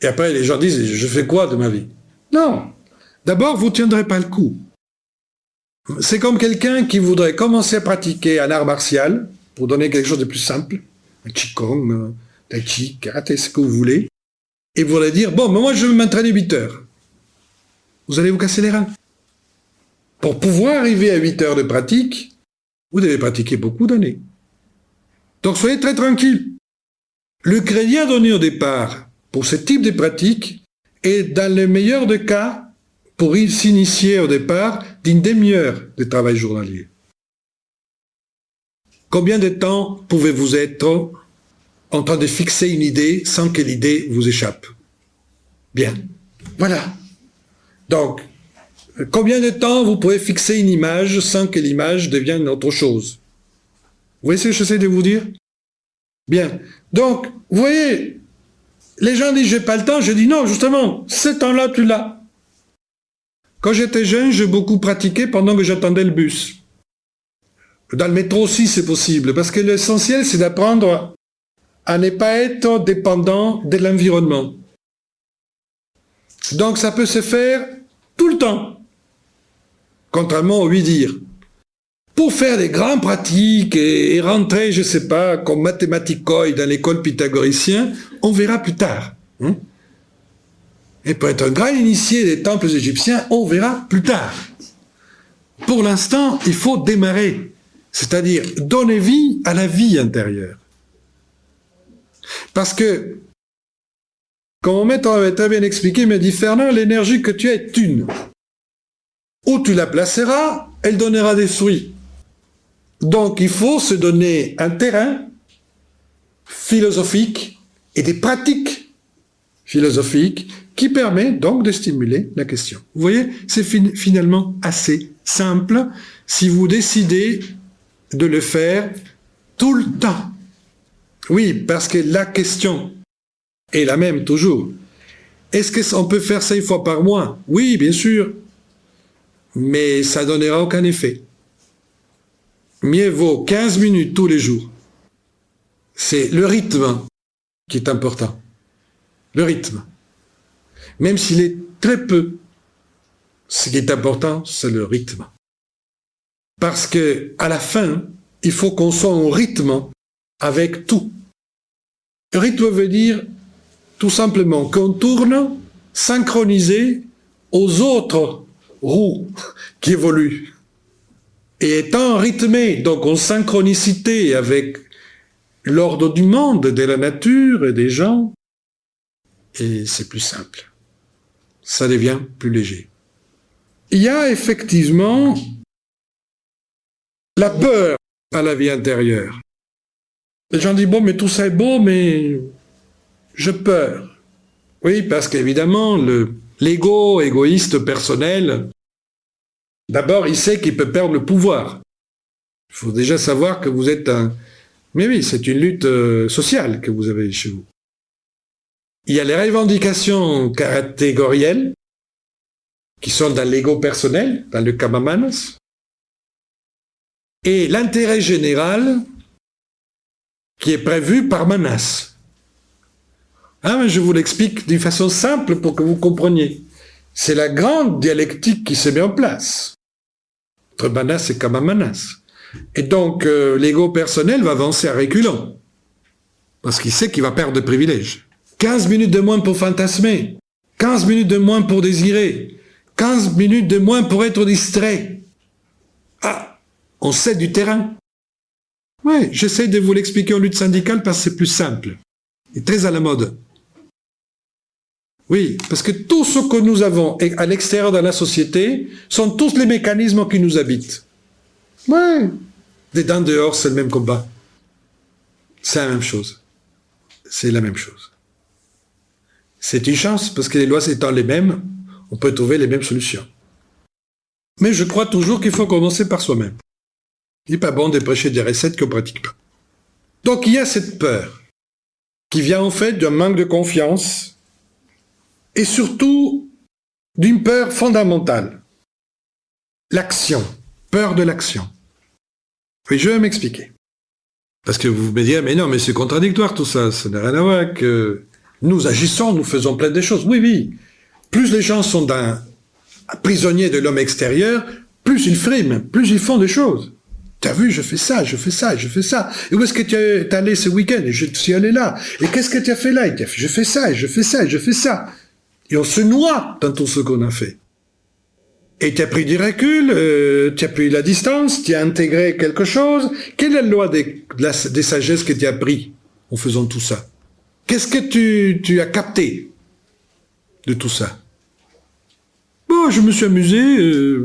et après les gens disent, je fais quoi de ma vie? Non. D'abord, vous ne tiendrez pas le coup. C'est comme quelqu'un qui voudrait commencer à pratiquer un art martial, pour donner quelque chose de plus simple, un qigong, tai chi, karaté, ce que vous voulez, et vous allez dire, bon, mais moi je vais m'entraîner 8 heures. Vous allez vous casser les reins. Pour pouvoir arriver à 8 heures de pratique, vous devez pratiquer beaucoup d'années. Donc soyez très tranquille. Le crédit à donner au départ pour ce type de pratique est, dans le meilleur des cas, pour s'initier au départ d'une demi-heure de travail journalier. Combien de temps pouvez-vous être en train de fixer une idée sans que l'idée vous échappe? Bien. Voilà. Donc, combien de temps vous pouvez fixer une image sans que l'image devienne autre chose? Vous voyez ce que j'essaie de vous dire? Bien. Donc, vous voyez, les gens disent, j'ai pas le temps. Je dis non, justement, ce temps-là, tu l'as. Quand j'étais jeune, j'ai beaucoup pratiqué pendant que j'attendais le bus. Dans le métro aussi, c'est possible, parce que l'essentiel, c'est d'apprendre à ne pas être dépendant de l'environnement. Donc, ça peut se faire tout le temps, contrairement au oui-dire. Pour faire des grandes pratiques et rentrer, je sais pas, comme mathématicoïde dans l'école pythagoricien, on verra plus tard. Et pour être un grand initié des temples égyptiens, on verra plus tard. Pour l'instant, il faut démarrer, c'est-à-dire donner vie à la vie intérieure. Parce que, quand mon maître avait très bien expliqué, il m'a dit, Fernand, l'énergie que tu as est une. Où tu la placeras, elle donnera des fruits. Donc, il faut se donner un terrain philosophique et des pratiques philosophiques qui permet donc de stimuler la question. Vous voyez, c'est finalement assez simple si vous décidez de le faire tout le temps. Oui, parce que la question est la même toujours. Est-ce qu'on peut faire ça 1 fois par mois? Oui, bien sûr. Mais ça ne donnera aucun effet. Mieux vaut 15 minutes tous les jours. C'est le rythme qui est important. Le rythme. Même s'il est très peu, ce qui est important, c'est le rythme. Parce que, à la fin, il faut qu'on soit en rythme avec tout. Le rythme veut dire, tout simplement, qu'on tourne synchronisé aux autres roues qui évoluent. Et étant rythmé, donc en synchronicité avec l'ordre du monde, de la nature et des gens, et c'est plus simple. Ça devient plus léger. Il y a effectivement la peur à la vie intérieure. Les gens disent, bon, mais tout ça est beau, mais j'ai peur. Oui, parce qu'évidemment, l'ego égoïste personnel, d'abord, il sait qu'il peut perdre le pouvoir. Il faut déjà savoir que vous êtes un... Mais oui, c'est une lutte sociale que vous avez chez vous. Il y a les revendications catégorielles, qui sont dans l'ego personnel, dans le Kamamanas, et l'intérêt général qui est prévu par Manas. Hein, je vous l'explique d'une façon simple pour que vous compreniez. C'est la grande dialectique qui s'est mise en place entre Manas et Kamamanas. Et donc, l'ego personnel va avancer à reculons, parce qu'il sait qu'il va perdre de privilèges. 15 minutes de moins pour fantasmer, 15 minutes de moins pour désirer, 15 minutes de moins pour être distrait. Ah, on cède du terrain. Oui, j'essaie de vous l'expliquer en lutte syndicale parce que c'est plus simple et très à la mode. Oui, parce que tout ce que nous avons à l'extérieur de la société sont tous les mécanismes qui nous habitent. Ouais, dedans, dehors, c'est le même combat. C'est la même chose. C'est la même chose. C'est une chance, parce que les lois étant les mêmes, on peut trouver les mêmes solutions. Mais je crois toujours qu'il faut commencer par soi-même. Il n'est pas bon de prêcher des recettes qu'on ne pratique pas. Donc il y a cette peur, qui vient en fait d'un manque de confiance, et surtout d'une peur fondamentale. L'action. Peur de l'action. Et je vais m'expliquer. Parce que vous me direz, mais non, mais c'est contradictoire tout ça, ça n'a rien à voir que nous agissons, nous faisons plein de choses. Oui, oui. Plus les gens sont prisonniers de l'homme extérieur, plus ils friment, plus ils font des choses. T'as vu, je fais ça, je fais ça, je fais ça. Et où est-ce que tu es allé ce week-end? Je suis allé là. Et qu'est-ce que tu as fait là? Et je fais ça, et je fais ça, et je fais ça. Et on se noie dans tout ce qu'on a fait. Et tu as pris du recul, tu as pris la distance, tu as intégré quelque chose. Quelle est la loi des sagesses que tu as pris en faisant tout ça? Qu'est-ce que tu as capté de tout ça? Bon, je me suis amusé,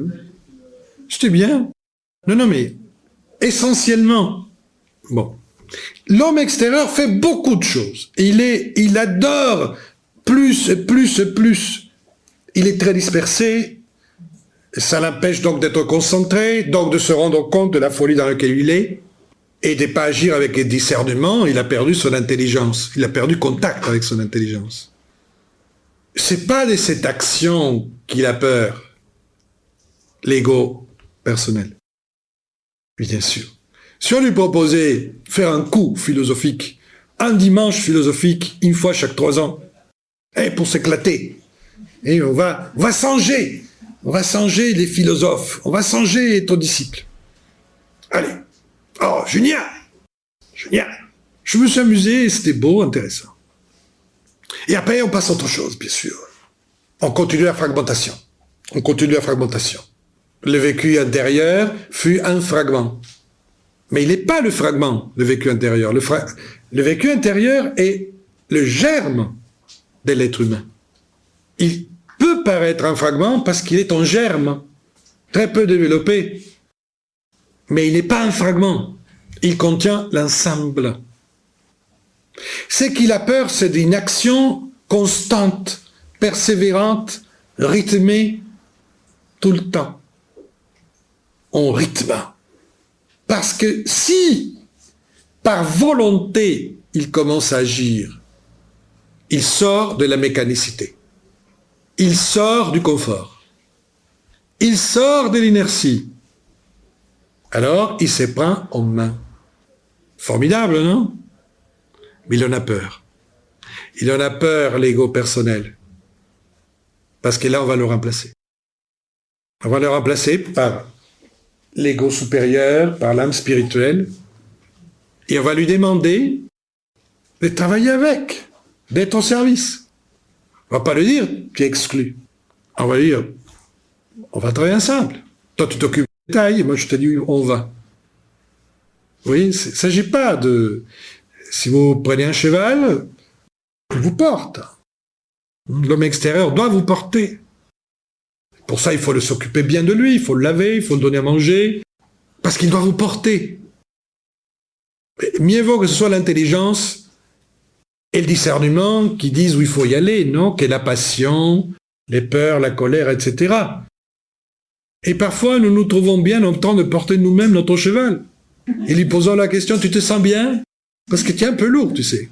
c'était bien. Non, mais essentiellement, bon, l'homme extérieur fait beaucoup de choses. Il adore plus. Il est très dispersé. Ça l'empêche donc d'être concentré, donc de se rendre compte de la folie dans laquelle il est, et de ne pas agir avec discernement. Il a perdu son intelligence. Il a perdu contact avec son intelligence. C'est pas de cette action qu'il a peur, l'ego personnel. Bien sûr. Si on lui proposait faire un coup philosophique, un dimanche philosophique, une fois chaque 3 ans, et pour s'éclater, et on va changer. On va changer les philosophes. On va changer ton disciple. Allez. Oh, génial. Je me suis amusé, c'était beau, intéressant. Et après, on passe à autre chose, bien sûr. On continue la fragmentation. Le vécu intérieur fut un fragment. Mais il n'est pas le fragment, le vécu intérieur. Le vécu intérieur est le germe de l'être humain. Il peut paraître un fragment parce qu'il est en germe, très peu développé. Mais il n'est pas un fragment. Il contient l'ensemble. Ce qu'il a peur, c'est d'une action constante, persévérante, rythmée, tout le temps. On rythme. Parce que si, par volonté, il commence à agir, il sort de la mécanicité. Il sort du confort. Il sort de l'inertie. Alors, il se prend en main. Formidable, non? Mais il en a peur. Il en a peur, l'ego personnel. Parce que là, on va le remplacer. On va le remplacer par l'ego supérieur, par l'âme spirituelle. Et on va lui demander de travailler avec, d'être au service. On va pas lui dire, tu es exclu. On va lui dire, on va travailler ensemble. Toi, tu t'occupes des détails, et moi, je te dis, on va. Oui, il ne s'agit pas de... Si vous prenez un cheval, il vous porte. L'homme extérieur doit vous porter. Pour ça, il faut s'occuper bien de lui, il faut le laver, il faut le donner à manger, parce qu'il doit vous porter. Mieux vaut que ce soit l'intelligence et le discernement qui disent où il faut y aller, non? Qu'est la passion, les peurs, la colère, etc. Et parfois, nous nous trouvons bien en train de porter nous-mêmes notre cheval. Et lui posant la question, tu te sens bien? Parce que tu es un peu lourd, tu sais.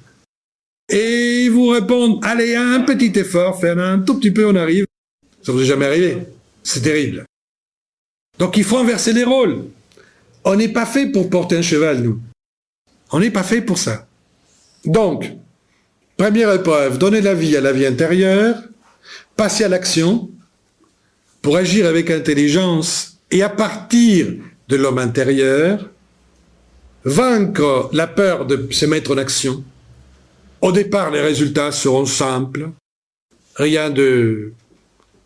Et ils vous répondent, allez, un petit effort, faire un tout petit peu, on arrive. Ça vous est jamais arrivé? C'est terrible. Donc il faut inverser les rôles. On n'est pas fait pour porter un cheval, nous. On n'est pas fait pour ça. Donc, première épreuve, donner la vie à la vie intérieure, passer à l'action, pour agir avec intelligence et à partir de l'homme intérieur, vaincre la peur de se mettre en action. Au départ, les résultats seront simples. Rien de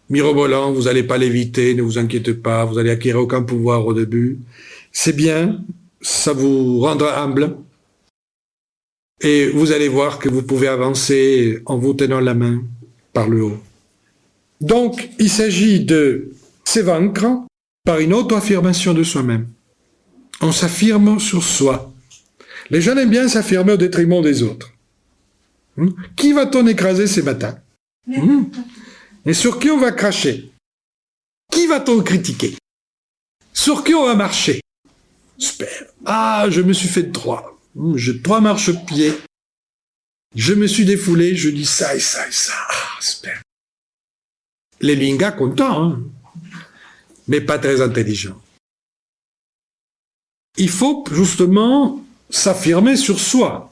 mirobolant, vous n'allez pas l'éviter, ne vous inquiétez pas, vous allez acquérir aucun pouvoir au début. C'est bien, ça vous rendra humble. Et vous allez voir que vous pouvez avancer en vous tenant la main par le haut. Donc, il s'agit de se vaincre par une auto-affirmation de soi-même. On s'affirme sur soi. Les gens aiment bien s'affirmer au détriment des autres. Qui va-t-on écraser ce matin? Et sur qui on va cracher? Qui va-t-on critiquer? Sur qui on va marcher? Super. Ah, je me suis fait 3. J'ai 3 marchepieds. Je me suis défoulé, je dis ça et ça et ça. Ah, super. Les lingas contents, hein, mais pas très intelligents. Il faut justement s'affirmer sur soi,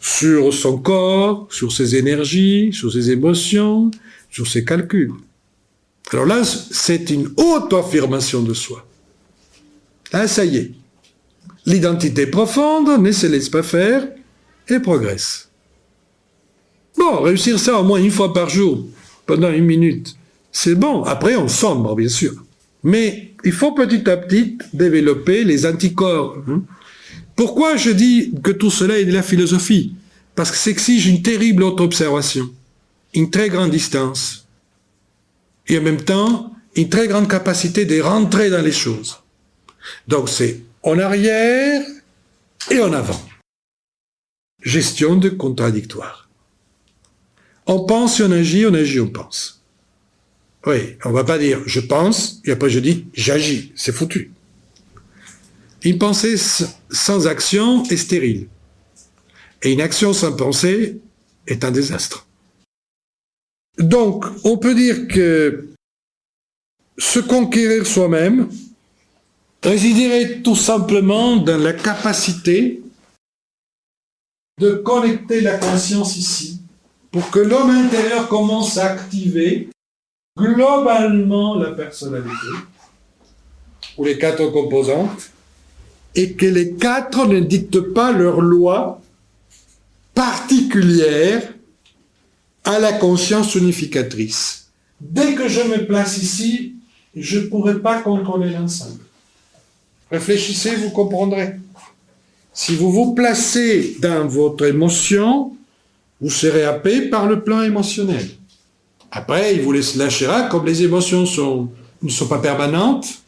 sur son corps, sur ses énergies, sur ses émotions, sur ses calculs. Alors là, c'est une auto-affirmation de soi. Là, ça y est. L'identité profonde ne se laisse pas faire et progresse. Bon, réussir ça au moins une fois par jour, pendant 1 minute, c'est bon. Après, on sombre, bien sûr. Mais il faut petit à petit développer les anticorps. Pourquoi je dis que tout cela est de la philosophie? Parce que ça exige une terrible auto-observation, une très grande distance, et en même temps, une très grande capacité de rentrer dans les choses. Donc c'est en arrière et en avant. Gestion de contradictoire. On pense et on agit, on pense. Oui, on ne va pas dire « je pense » et après je dis « j'agis », c'est foutu. Une pensée sans action est stérile. Et une action sans pensée est un désastre. Donc, on peut dire que se conquérir soi-même résiderait tout simplement dans la capacité de connecter la conscience ici, pour que l'homme intérieur commence à activer globalement la personnalité, ou les 4 composantes, et que les 4 ne dictent pas leur loi particulière à la conscience unificatrice. Dès que je me place ici, je ne pourrai pas contrôler l'ensemble. Réfléchissez, vous comprendrez. Si vous vous placez dans votre émotion, vous serez happé par le plan émotionnel. Après, il vous lâchera, comme les émotions ne sont pas permanentes,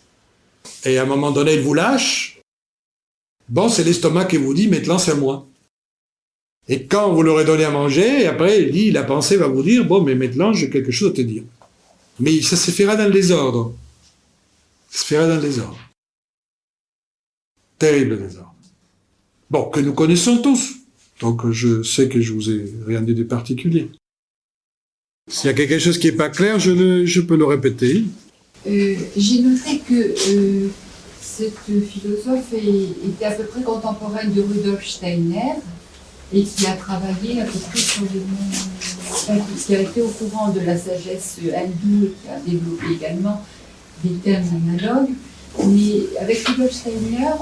et à un moment donné, il vous lâche. Bon, c'est l'estomac qui vous dit, maintenant c'est à moi. Et quand vous l'aurez donné à manger, après, la pensée va vous dire, bon, mais maintenant, j'ai quelque chose à te dire. Mais ça se fera dans le désordre. Ça se fera dans le désordre. Terrible désordre. Bon, que nous connaissons tous. Donc, je sais que je vous ai rien dit de particulier. S'il y a quelque chose qui n'est pas clair, je peux le répéter. J'ai noté que cette philosophe était à peu près contemporaine de Rudolf Steiner et qui a travaillé à peu près sur les mêmes... qui a été au courant de la sagesse hindoue et qui a développé également des termes analogues. Mais avec Rudolf Steiner,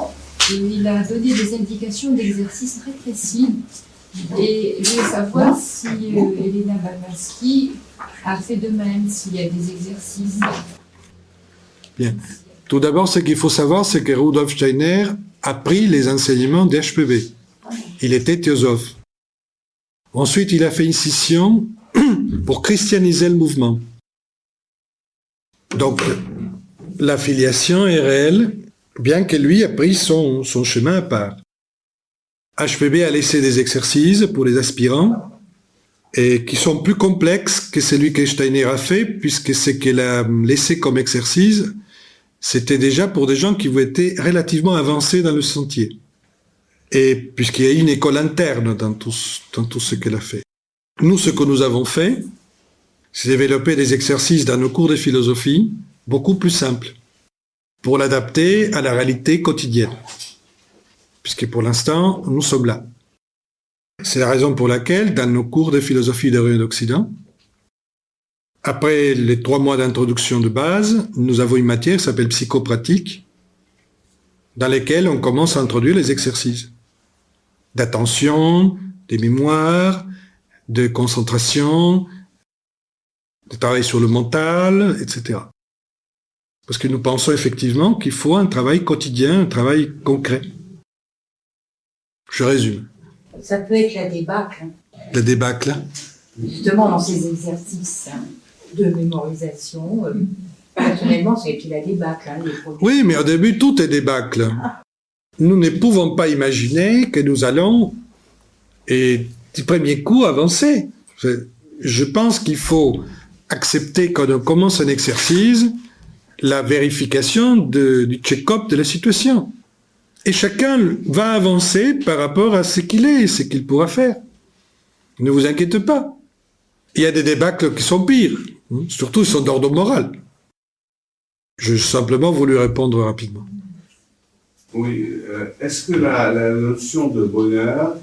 il a donné des indications d'exercices très précis. Et je veux savoir si Elena Blavatsky a fait de même, s'il y a des exercices. Bien. Tout d'abord, ce qu'il faut savoir, c'est que Rudolf Steiner a pris les enseignements d'HPV. Il était théosophe. Ensuite, il a fait une scission pour christianiser le mouvement. Donc, la filiation est réelle, bien que lui a pris son chemin à part. HPB a laissé des exercices pour les aspirants et qui sont plus complexes que celui que Steiner a fait, puisque ce qu'elle a laissé comme exercice, c'était déjà pour des gens qui étaient relativement avancés dans le sentier. Et puisqu'il y a une école interne dans tout ce qu'elle a fait. Nous, ce que nous avons fait, c'est développer des exercices dans nos cours de philosophie beaucoup plus simples, pour l'adapter à la réalité quotidienne. Puisque pour l'instant, nous sommes là. C'est la raison pour laquelle, dans nos cours de philosophie d'Orient et d'Occident, après les 3 mois d'introduction de base, nous avons une matière qui s'appelle psychopratique, dans laquelle on commence à introduire les exercices d'attention, de mémoire, de concentration, de travail sur le mental, etc. Parce que nous pensons effectivement qu'il faut un travail quotidien, un travail concret. Je résume. Ça peut être la débâcle. La débâcle. Justement, dans ces exercices de mémorisation, personnellement, ça a été la débâcle. Oui, mais au début, tout est débâcle. Nous ne pouvons pas imaginer que nous allons, et du premier coup, avancer. Je pense qu'il faut accepter, quand on commence un exercice, la vérification du check-up de la situation. Et chacun va avancer par rapport à ce qu'il est et ce qu'il pourra faire. Ne vous inquiétez pas. Il y a des débâcles qui sont pires. Surtout, ils sont d'ordre moral. J'ai simplement voulu répondre rapidement. Oui. Est-ce que la notion de bonheur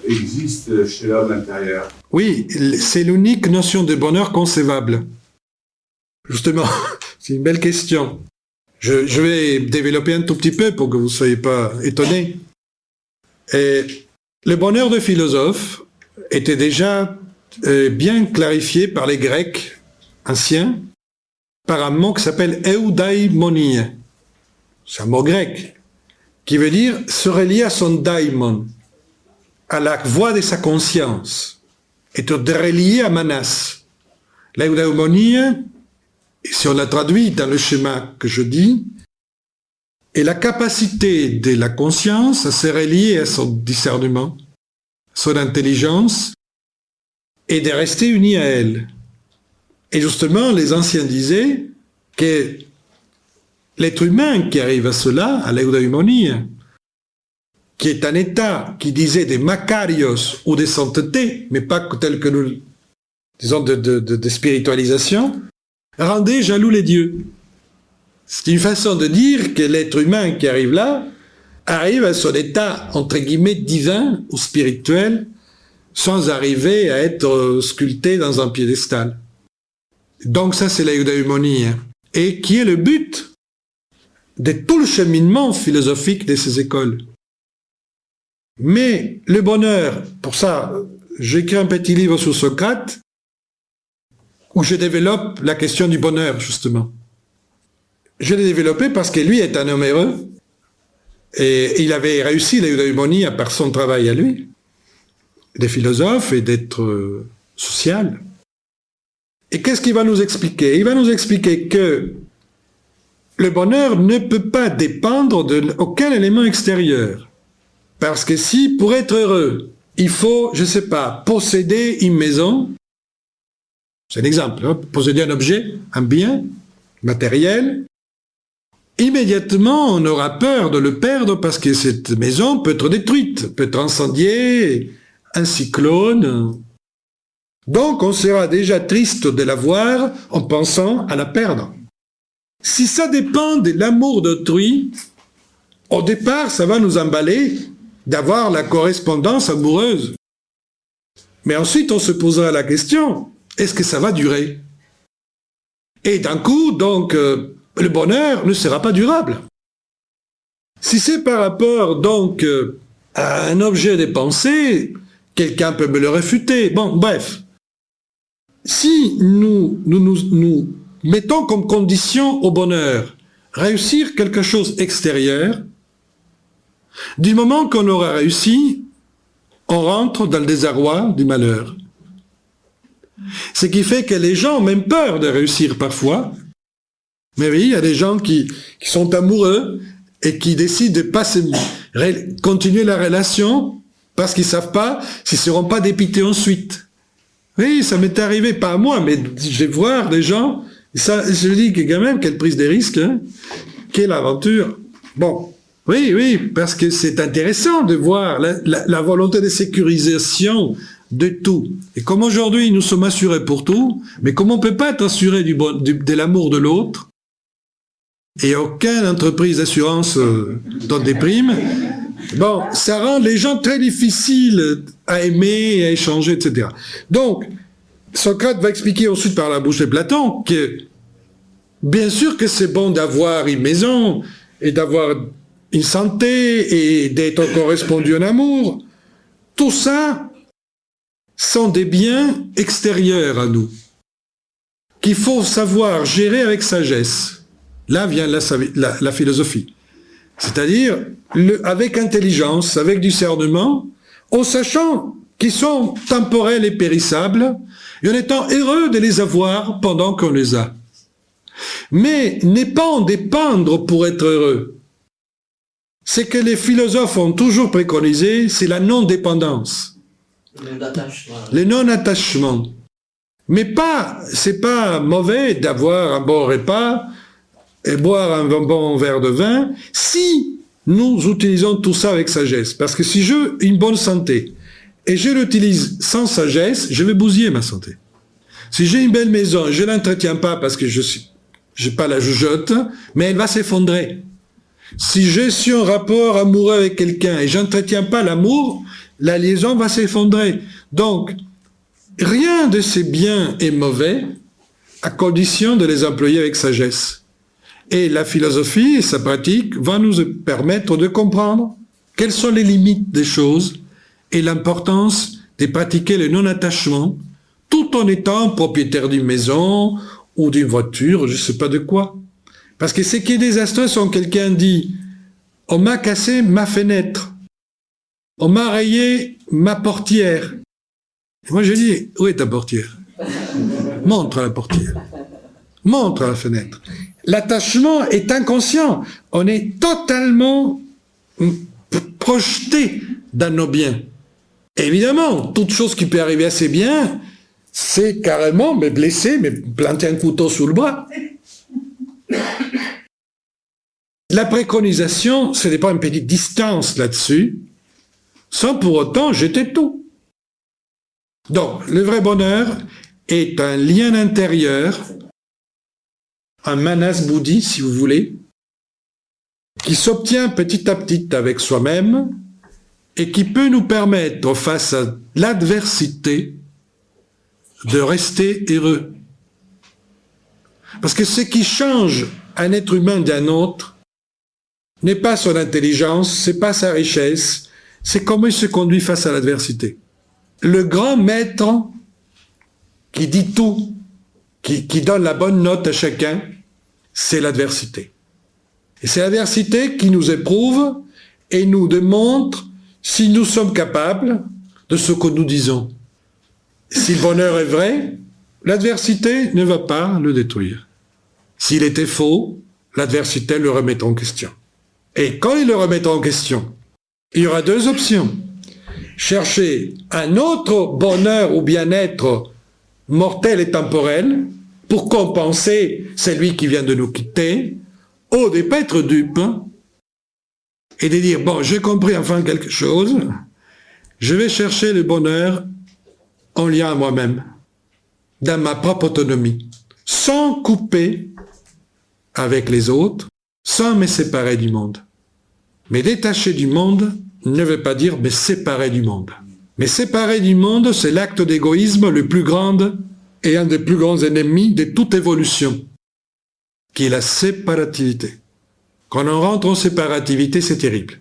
existe chez l'homme intérieur? Oui, c'est l'unique notion de bonheur concevable. Justement, c'est une belle question. Je vais développer un tout petit peu pour que vous ne soyez pas étonnés. Et le bonheur de philosophe était déjà bien clarifié par les Grecs anciens par un mot qui s'appelle eudaimonie. C'est un mot grec qui veut dire se relier à son daimon, à la voix de sa conscience, être relié à Manas. L'eudaimonie, si on la traduit dans le schéma que je dis, est la capacité de la conscience à se relier à son discernement, son intelligence, et de rester uni à elle. Et justement, les anciens disaient que l'être humain qui arrive à cela, à l'eudaimonie, qui est un état qui disait des makarios ou des saintetés, mais pas tel que nous, disons, de spiritualisation, rendait jaloux les dieux. C'est une façon de dire que l'être humain qui arrive là arrive à son état, entre guillemets, divin ou spirituel, sans arriver à être sculpté dans un piédestal. Donc ça, c'est l'eudaimonie, et qui est le but de tout le cheminement philosophique de ces écoles. Mais le bonheur, pour ça, j'écris un petit livre sur Socrate, où je développe la question du bonheur, justement. Je l'ai développé parce que lui est un homme heureux, et il avait réussi l'eudaimonie par son travail à lui, des philosophes et d'être social. Et qu'est-ce qu'il va nous expliquer? Il va nous expliquer que le bonheur ne peut pas dépendre d'aucun élément extérieur. Parce que si, pour être heureux, il faut, je ne sais pas, posséder une maison, c'est un exemple, hein, posséder un objet, un bien matériel, immédiatement on aura peur de le perdre parce que cette maison peut être détruite, peut être incendiée, un cyclone. Donc on sera déjà triste de la voir en pensant à la perdre. Si ça dépend de l'amour d'autrui, au départ ça va nous emballer d'avoir la correspondance amoureuse. Mais ensuite on se posera la question, est-ce que ça va durer? Et d'un coup, donc, le bonheur ne sera pas durable. Si c'est par rapport, donc, à un objet de pensée, quelqu'un peut me le réfuter. Bon, bref. Si nous mettons comme condition au bonheur réussir quelque chose extérieur, du moment qu'on aura réussi, on rentre dans le désarroi du malheur. Ce qui fait que les gens ont même peur de réussir parfois. Mais oui, il y a des gens qui sont amoureux et qui décident de ne pas continuer la relation parce qu'ils savent pas s'ils seront pas dépités ensuite. Oui, ça m'est arrivé, pas à moi, mais je vais voir des gens, ça, je dis que quand même, quelle prise de risque, hein, quelle aventure. Bon, oui, parce que c'est intéressant de voir la volonté de sécurisation de tout. Et comme aujourd'hui, nous sommes assurés pour tout, mais comme on peut pas être assuré de l'amour de l'autre, et aucune entreprise d'assurance donne des primes, bon, ça rend les gens très difficiles à aimer, à échanger, etc. Donc, Socrate va expliquer ensuite par la bouche de Platon que, bien sûr que c'est bon d'avoir une maison, et d'avoir une santé, et d'être correspondu en amour. Tout ça sont des biens extérieurs à nous, qu'il faut savoir gérer avec sagesse. Là vient la philosophie. C'est-à-dire, avec intelligence, avec discernement, en sachant qu'ils sont temporels et périssables, et en étant heureux de les avoir pendant qu'on les a. Mais n'est pas en dépendre pour être heureux. C'est que les philosophes ont toujours préconisé, c'est la non-dépendance. Le non-attachement. Mais c'est pas mauvais d'avoir un bon repas et boire un bon verre de vin si nous utilisons tout ça avec sagesse. Parce que si j'ai une bonne santé et je l'utilise sans sagesse, je vais bousiller ma santé. Si j'ai une belle maison, je ne l'entretiens pas parce que je n'ai pas la jugeote, mais elle va s'effondrer. Si je suis en rapport amoureux avec quelqu'un et je n'entretiens pas l'amour, la liaison va s'effondrer. Donc, rien de ces biens est mauvais à condition de les employer avec sagesse. Et la philosophie et sa pratique vont nous permettre de comprendre quelles sont les limites des choses et l'importance de pratiquer le non-attachement tout en étant propriétaire d'une maison ou d'une voiture, je ne sais pas de quoi. Parce que ce qui est désastreux, c'est quand quelqu'un dit « On m'a cassé ma fenêtre. On m'a rayé ma portière. » Et moi je dis « Où est ta portière ? Montre la portière. Montre la fenêtre. » L'attachement est inconscient. On est totalement projeté dans nos biens. Et évidemment, toute chose qui peut arriver à ces biens, c'est carrément me blesser, me planter un couteau sous le bras. La préconisation, ce n'est pas une petite distance là-dessus, sans pour autant jeter tout. Donc, le vrai bonheur est un lien intérieur, un manas buddhi, si vous voulez, qui s'obtient petit à petit avec soi-même et qui peut nous permettre, face à l'adversité, de rester heureux. Parce que ce qui change un être humain d'un autre n'est pas son intelligence, c'est pas sa richesse, c'est comment il se conduit face à l'adversité. Le grand maître qui dit tout, qui donne la bonne note à chacun, c'est l'adversité. Et c'est l'adversité qui nous éprouve et nous démontre si nous sommes capables de ce que nous disons. Si le bonheur est vrai, l'adversité ne va pas le détruire. S'il était faux, l'adversité le remettra en question. Et quand il le remettra en question, il y aura deux options. Chercher un autre bonheur ou bien-être mortel et temporel pour compenser celui qui vient de nous quitter, ou de ne pas être dupe et de dire, bon, j'ai compris enfin quelque chose, je vais chercher le bonheur en lien à moi-même, dans ma propre autonomie, sans couper avec les autres, sans me séparer du monde. Mais détacher du monde ne veut pas dire me séparer du monde. Mais séparer du monde, c'est l'acte d'égoïsme le plus grand et un des plus grands ennemis de toute évolution, qui est la séparativité. Quand on rentre en séparativité, c'est terrible.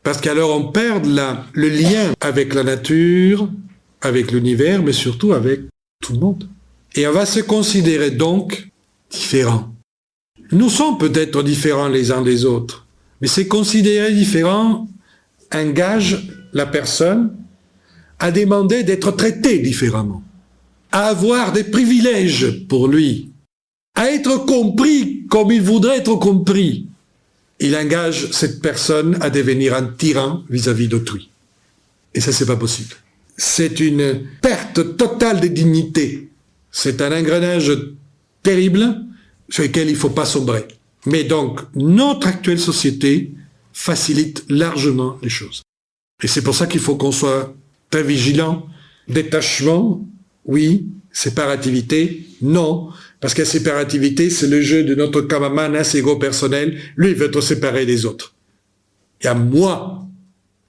Parce qu'alors on perd le lien avec la nature, avec l'univers, mais surtout avec tout le monde. Et on va se considérer donc différents. Nous sommes peut-être différents les uns des autres, mais c'est considérer différent engage la personne à demander d'être traité différemment, à avoir des privilèges pour lui, à être compris comme il voudrait être compris. il engage cette personne à devenir un tyran vis-à-vis d'autrui. Et ça, c'est pas possible. C'est une perte totale de dignité. C'est un engrenage terrible sur lequel il ne faut pas sombrer. Mais donc, notre actuelle société facilite largement les choses. Et c'est pour ça qu'il faut qu'on soit très vigilant. Détachement, oui. Séparativité, non. Parce que la séparativité, c'est le jeu de notre cameraman, assez égo-personnel. Lui, il veut être séparé des autres. Il y a moi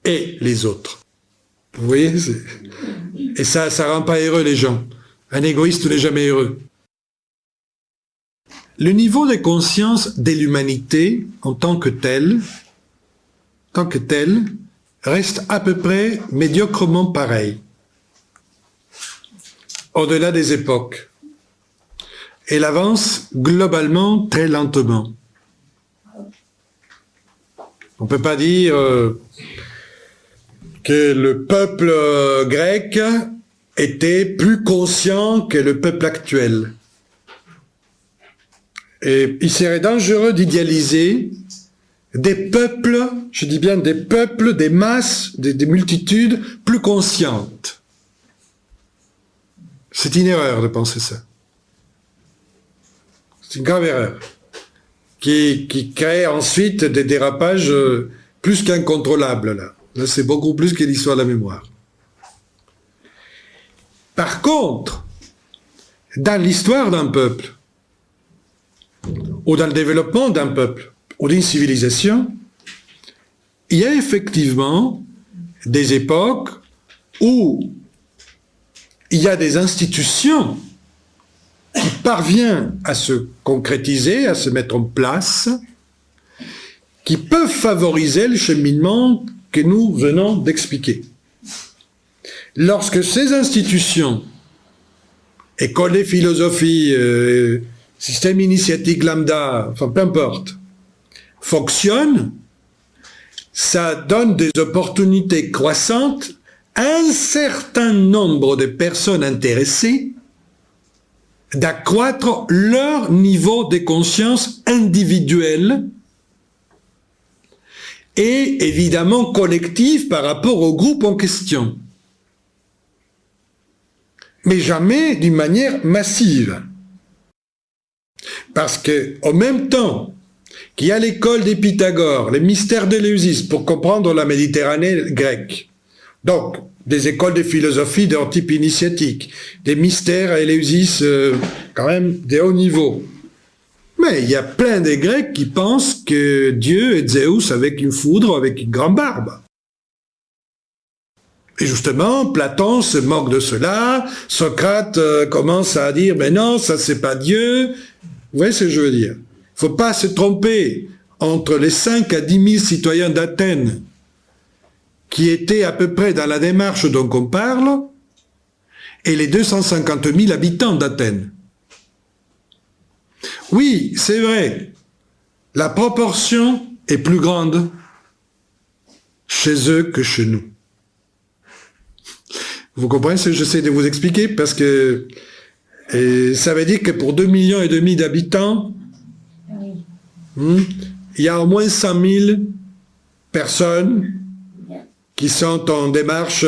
et les autres. Vous voyez? Et ça rend pas heureux les gens. Un égoïste n'est jamais heureux. Le niveau de conscience de l'humanité en tant que tel, reste à peu près médiocrement pareil. Au-delà des époques. Elle avance globalement très lentement. On ne peut pas dire que le peuple grec était plus conscient que le peuple actuel. Et il serait dangereux d'idéaliser des peuples, je dis bien des peuples, des masses, des multitudes plus conscientes. C'est une erreur de penser ça. C'est une grave erreur qui crée ensuite des dérapages plus qu'incontrôlables. Là, c'est beaucoup plus que l'histoire de la mémoire. Par contre, dans l'histoire d'un peuple, ou dans le développement d'un peuple, ou d'une civilisation, il y a effectivement des époques où il y a des institutions qui parviennent à se concrétiser, à se mettre en place, qui peuvent favoriser le cheminement que nous venons d'expliquer. Lorsque ces institutions, écoles de philosophie, système initiatique lambda, enfin peu importe, fonctionnent, ça donne des opportunités croissantes à un certain nombre de personnes intéressées d'accroître leur niveau de conscience individuelle et évidemment collectif par rapport au groupe en question. Mais jamais d'une manière massive. Parce que, en même temps qu'il y a l'école des Pythagore, les mystères d'Éleusis pour comprendre la Méditerranée grecque, donc des écoles de philosophie d'un type initiatique, des mystères à Éleusis quand même de haut niveau. Mais il y a plein de Grecs qui pensent que Dieu est Zeus avec une foudre, avec une grande barbe. Et justement, Platon se moque de cela, Socrate commence à dire « mais non, ça c'est pas Dieu ». Vous voyez ce que je veux dire? Il ne faut pas se tromper entre les 5 à 10 000 citoyens d'Athènes qui étaient à peu près dans la démarche dont on parle et les 250 000 habitants d'Athènes. Oui, c'est vrai, la proportion est plus grande chez eux que chez nous. Vous comprenez ce que j'essaie de vous expliquer? Parce que ça veut dire que pour 2,5 millions d'habitants, il y a au moins 100 000 personnes qui sont en démarche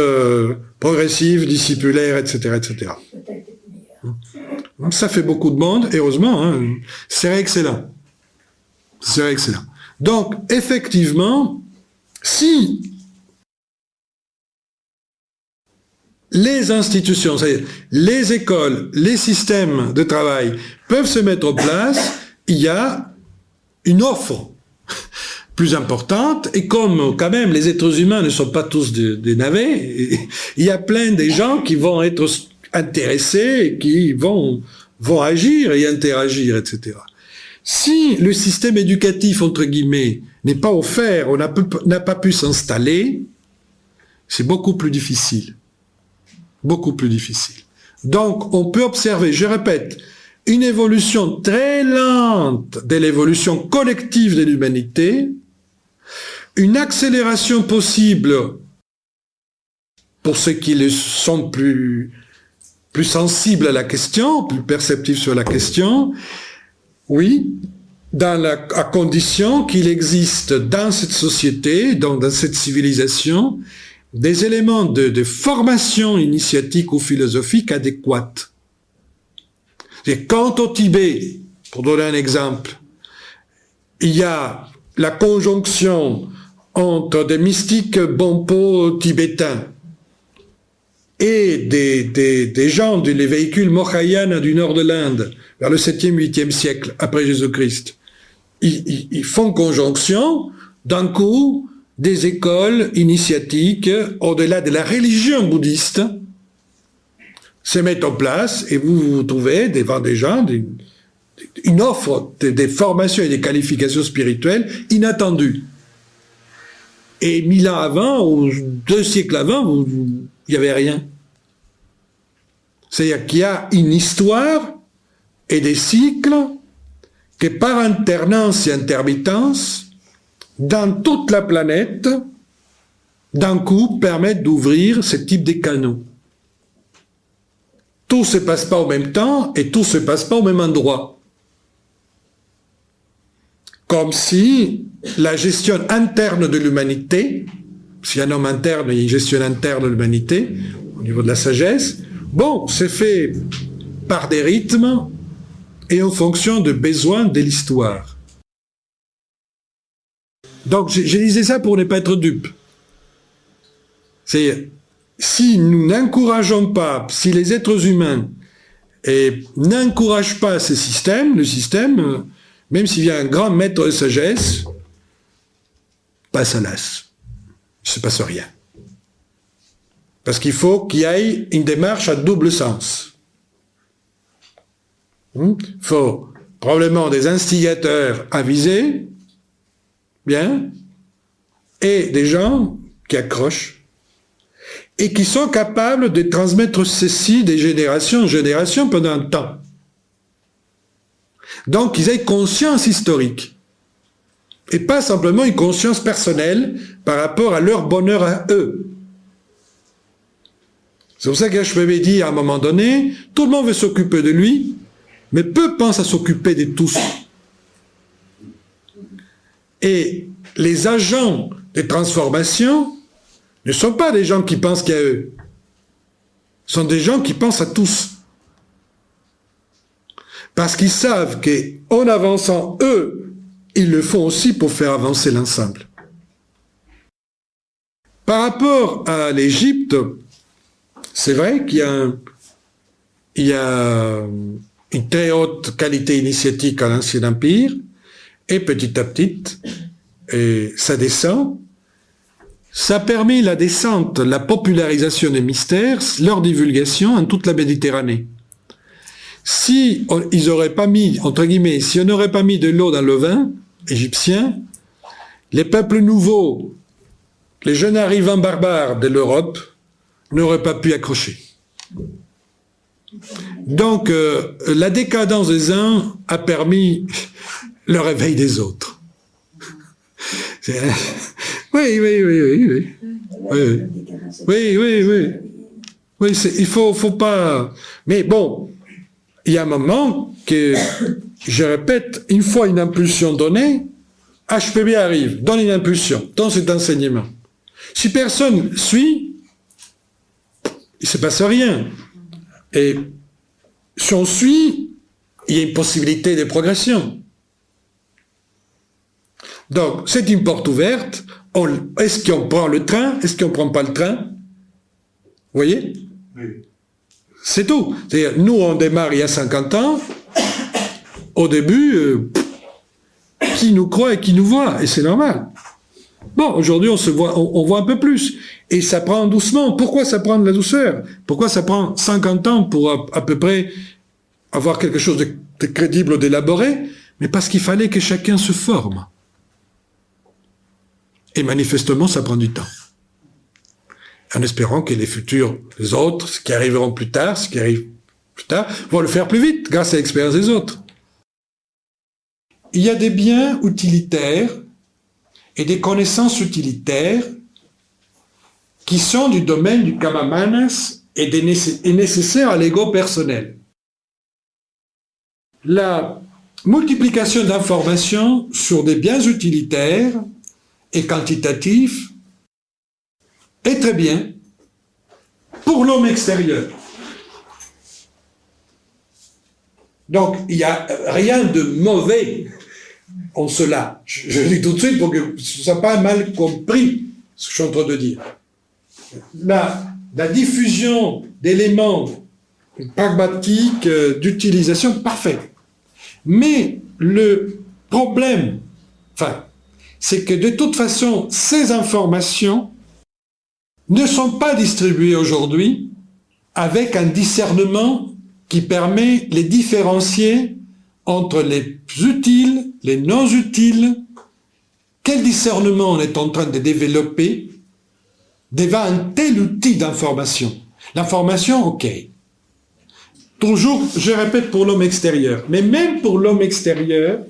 progressive, discipulaire, etc., etc. Ça fait beaucoup de monde, heureusement, hein. C'est excellent. C'est excellent. Donc, effectivement, si les institutions, c'est-à-dire les écoles, les systèmes de travail peuvent se mettre en place, il y a une offre plus importante, et comme quand même les êtres humains ne sont pas tous des navets, il y a plein de gens qui vont être intéressés et qui vont agir et interagir, etc. Si le système éducatif, entre guillemets, n'est pas offert, on n'a pas pu s'installer, c'est beaucoup plus difficile. Beaucoup plus difficile. Donc, on peut observer, je répète, une évolution très lente de l'évolution collective de l'humanité, une accélération possible pour ceux qui sont plus sensibles à la question, plus perceptifs sur la question, oui, à condition qu'il existe dans cette société, donc dans cette civilisation, des éléments de formation initiatique ou philosophique adéquates. Et quant au Tibet, pour donner un exemple, il y a la conjonction entre des mystiques bonpo tibétains et des gens des véhicules Mahayana du nord de l'Inde, vers le 7e, 8e siècle après Jésus-Christ. Ils font conjonction, d'un coup, des écoles initiatiques, au-delà de la religion bouddhiste, se mettent en place, et vous trouvez devant des gens une offre des formations et des qualifications spirituelles inattendues. Et 1000 ans avant, ou 2 siècles avant, il n'y avait rien. C'est-à-dire qu'il y a une histoire et des cycles que par alternance et intermittence, dans toute la planète, d'un coup, permettent d'ouvrir ce type de canaux. Tout ne se passe pas au même temps et tout ne se passe pas au même endroit. Comme si la gestion interne de l'humanité, s'il y a un homme interne, il y a une gestion interne de l'humanité, au niveau de la sagesse, bon, c'est fait par des rythmes et en fonction de besoins de l'histoire. Donc, je disais ça pour ne pas être dupe. C'est si nous n'encourageons pas, si les êtres humains n'encouragent pas ces systèmes, le système, même s'il y a un grand maître de sagesse, passe à l'as. Il ne se passe rien. Parce qu'il faut qu'il y ait une démarche à double sens. Il faut probablement des instigateurs avisés, bien, et des gens qui accrochent, et qui sont capables de transmettre ceci de génération en génération pendant un temps. Donc, qu'ils aient conscience historique, et pas simplement une conscience personnelle par rapport à leur bonheur à eux. C'est pour ça qu'HPV dit à un moment donné, tout le monde veut s'occuper de lui, mais peu pensent à s'occuper de tous. Et les agents de transformation ne sont pas des gens qui pensent qu'à eux. Ce sont des gens qui pensent à tous. Parce qu'ils savent qu'en avançant eux, ils le font aussi pour faire avancer l'ensemble. Par rapport à l'Égypte, c'est vrai qu'il y a une très haute qualité initiatique à l'Ancien Empire, et petit à petit, ça descend. Ça a permis la descente, la popularisation des mystères, leur divulgation en toute la Méditerranée. Si ils n'auraient pas mis, entre guillemets, si on n'aurait pas mis de l'eau dans le vin égyptien, les peuples nouveaux, les jeunes arrivants barbares de l'Europe, n'auraient pas pu accrocher. Donc, la décadence des uns a permis le réveil des autres. Oui. Oui, il faut pas... Mais bon, il y a un moment que, je répète, une fois une impulsion donnée, HPB arrive, donne une impulsion, donne cet enseignement. Si personne suit, il ne se passe rien. Et si on suit, il y a une possibilité de progression. Donc, c'est une porte ouverte. Est-ce qu'on prend le train? Est-ce qu'on ne prend pas le train? Vous voyez? Oui. C'est tout. C'est-à-dire, nous, on démarre il y a 50 ans. Au début, qui nous croit et qui nous voit? Et c'est normal. Bon, aujourd'hui, on voit un peu plus. Et ça prend doucement. Pourquoi ça prend de la douceur? Pourquoi ça prend 50 ans pour à peu près avoir quelque chose de crédible, d'élaboré? Mais parce qu'il fallait que chacun se forme. Et manifestement, ça prend du temps. En espérant que les autres, ce qui arriveront plus tard, vont le faire plus vite, grâce à l'expérience des autres. Il y a des biens utilitaires et des connaissances utilitaires qui sont du domaine du Kamamanas et nécessaires à l'ego personnel. La multiplication d'informations sur des biens utilitaires et quantitatifs est très bien pour l'homme extérieur. Donc, il n'y a rien de mauvais en cela. Je le dis tout de suite pour que ce ne soit pas mal compris ce que je suis en train de dire. La diffusion d'éléments pragmatiques d'utilisation parfaite. Mais le problème, c'est que de toute façon, ces informations ne sont pas distribuées aujourd'hui avec un discernement qui permet les différencier entre les utiles, les non utiles. Quel discernement on est en train de développer devant un tel outil d'information? L'information, ok. Toujours, je répète, pour l'homme extérieur. Mais même pour l'homme extérieur,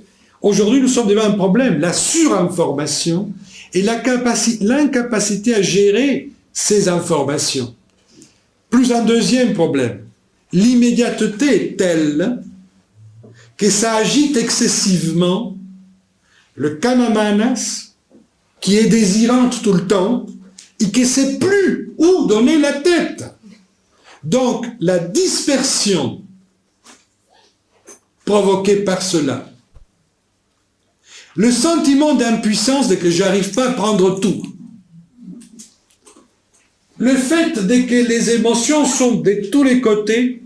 aujourd'hui, nous sommes devant un problème, la surinformation et l'incapacité à gérer ces informations. Plus un deuxième problème, l'immédiateté est telle que ça agite excessivement le kanamanas, qui est désirante tout le temps, et qui ne sait plus où donner la tête. Donc, la dispersion provoquée par cela, le sentiment d'impuissance de que je n'arrive pas à prendre tout, le fait de que les émotions sont de tous les côtés,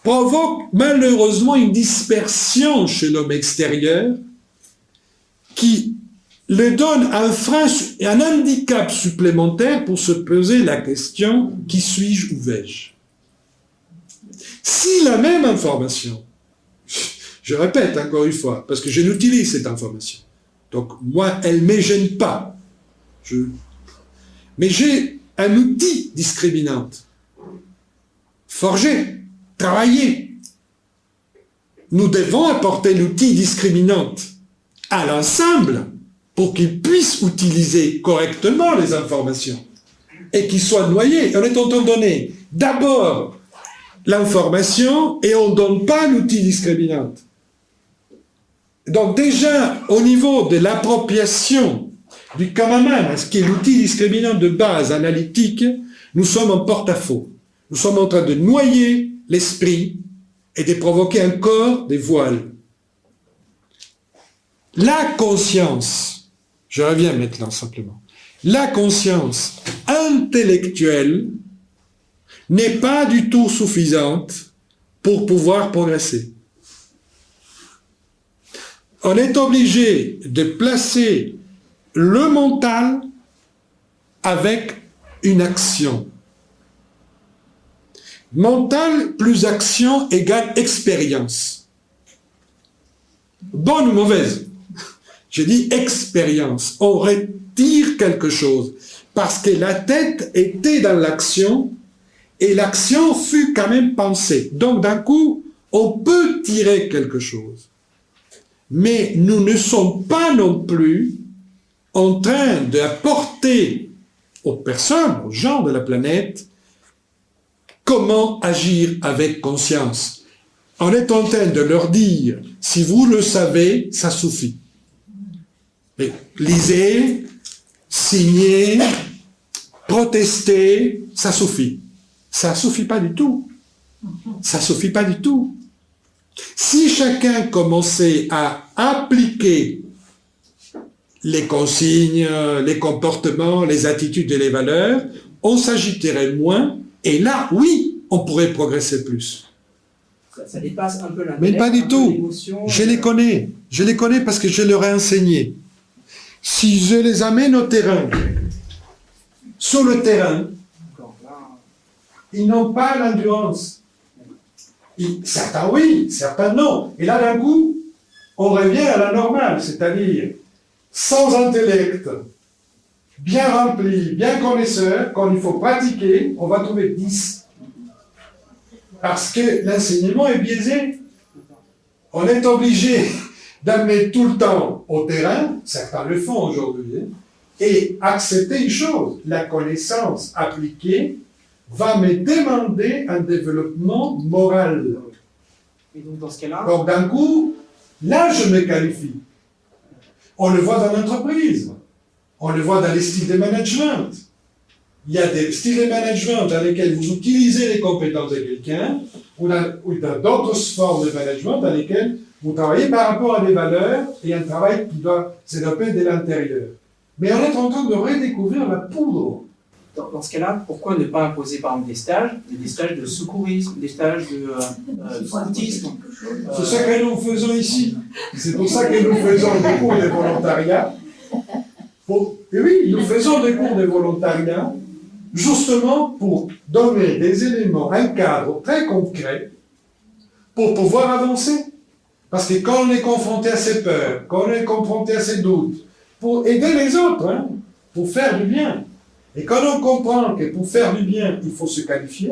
provoque malheureusement une dispersion chez l'homme extérieur qui le donne un frein et un handicap supplémentaire pour se poser la question « qui suis-je ou vais-je » Si la même information, je répète encore une fois, parce que je n'utilise cette information, donc moi, elle ne me gêne pas, mais j'ai un outil discriminante, forgé, travaillé. Nous devons apporter l'outil discriminante à l'ensemble pour qu'il puisse utiliser correctement les informations et qu'il soit noyé. On est en train de donner d'abord l'information et on ne donne pas l'outil discriminant. Donc déjà, au niveau de l'appropriation du Kamaman, ce qui est l'outil discriminant de base analytique, nous sommes en porte-à-faux. Nous sommes en train de noyer l'esprit et de provoquer encore des voiles. La conscience, je reviens maintenant simplement, la conscience intellectuelle n'est pas du tout suffisante pour pouvoir progresser. On est obligé de placer le mental avec une action. Mental plus action égale expérience. Bonne ou mauvaise? Je dis expérience. On retire quelque chose. Parce que la tête était dans l'action et l'action fut quand même pensée. Donc d'un coup, on peut tirer quelque chose. Mais nous ne sommes pas non plus en train d'apporter aux personnes, aux gens de la planète, comment agir avec conscience. On est en train de leur dire, si vous le savez, ça suffit. Mais lisez, signez, protestez, ça suffit. Ça suffit pas du tout. Ça suffit pas du tout. Si chacun commençait à appliquer les consignes, les comportements, les attitudes et les valeurs, on s'agiterait moins, et là, oui, on pourrait progresser plus. Ça dépasse un peu l'intellect. Mais pas du tout. Je les connais parce que je leur ai enseigné. Si je les amène au terrain, sur le terrain, ils n'ont pas l'endurance. Certains oui, certains non. Et là, d'un coup, on revient à la normale, c'est-à-dire sans intellect, bien rempli, bien connaisseur, quand il faut pratiquer, on va trouver 10. Parce que l'enseignement est biaisé. On est obligé d'amener tout le temps au terrain, certains le font aujourd'hui, et accepter une chose, la connaissance appliquée va me demander un développement moral. Et donc dans ce cas-là, Donc d'un coup, Là, je me qualifie. On le voit dans l'entreprise. On le voit dans les styles de management. Il y a des styles de management dans lesquels vous utilisez les compétences de quelqu'un, ou dans d'autres formes de management dans lesquelles vous travaillez par rapport à des valeurs et un travail qui doit se développer de l'intérieur. Mais on est en train de redécouvrir la poudre. Dans ce cas-là, pourquoi ne pas imposer par exemple des stages de secourisme, des stages de scoutisme C'est ce que nous faisons ici. C'est pour ça que nous faisons des cours de volontariat. Et oui, nous faisons des cours de volontariat justement pour donner des éléments, un cadre très concret pour pouvoir avancer. Parce que quand on est confronté à ses peurs, quand on est confronté à ses doutes, pour aider les autres, hein, pour faire du bien. Et quand on comprend que pour faire du bien, il faut se qualifier,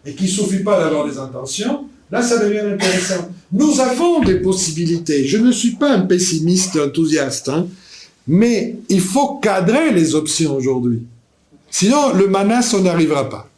et qu'il ne suffit pas d'avoir des intentions, là, ça devient intéressant. Nous avons des possibilités. Je ne suis pas un pessimiste enthousiaste, hein, mais il faut cadrer les options aujourd'hui. Sinon, le manas, on n'arrivera pas.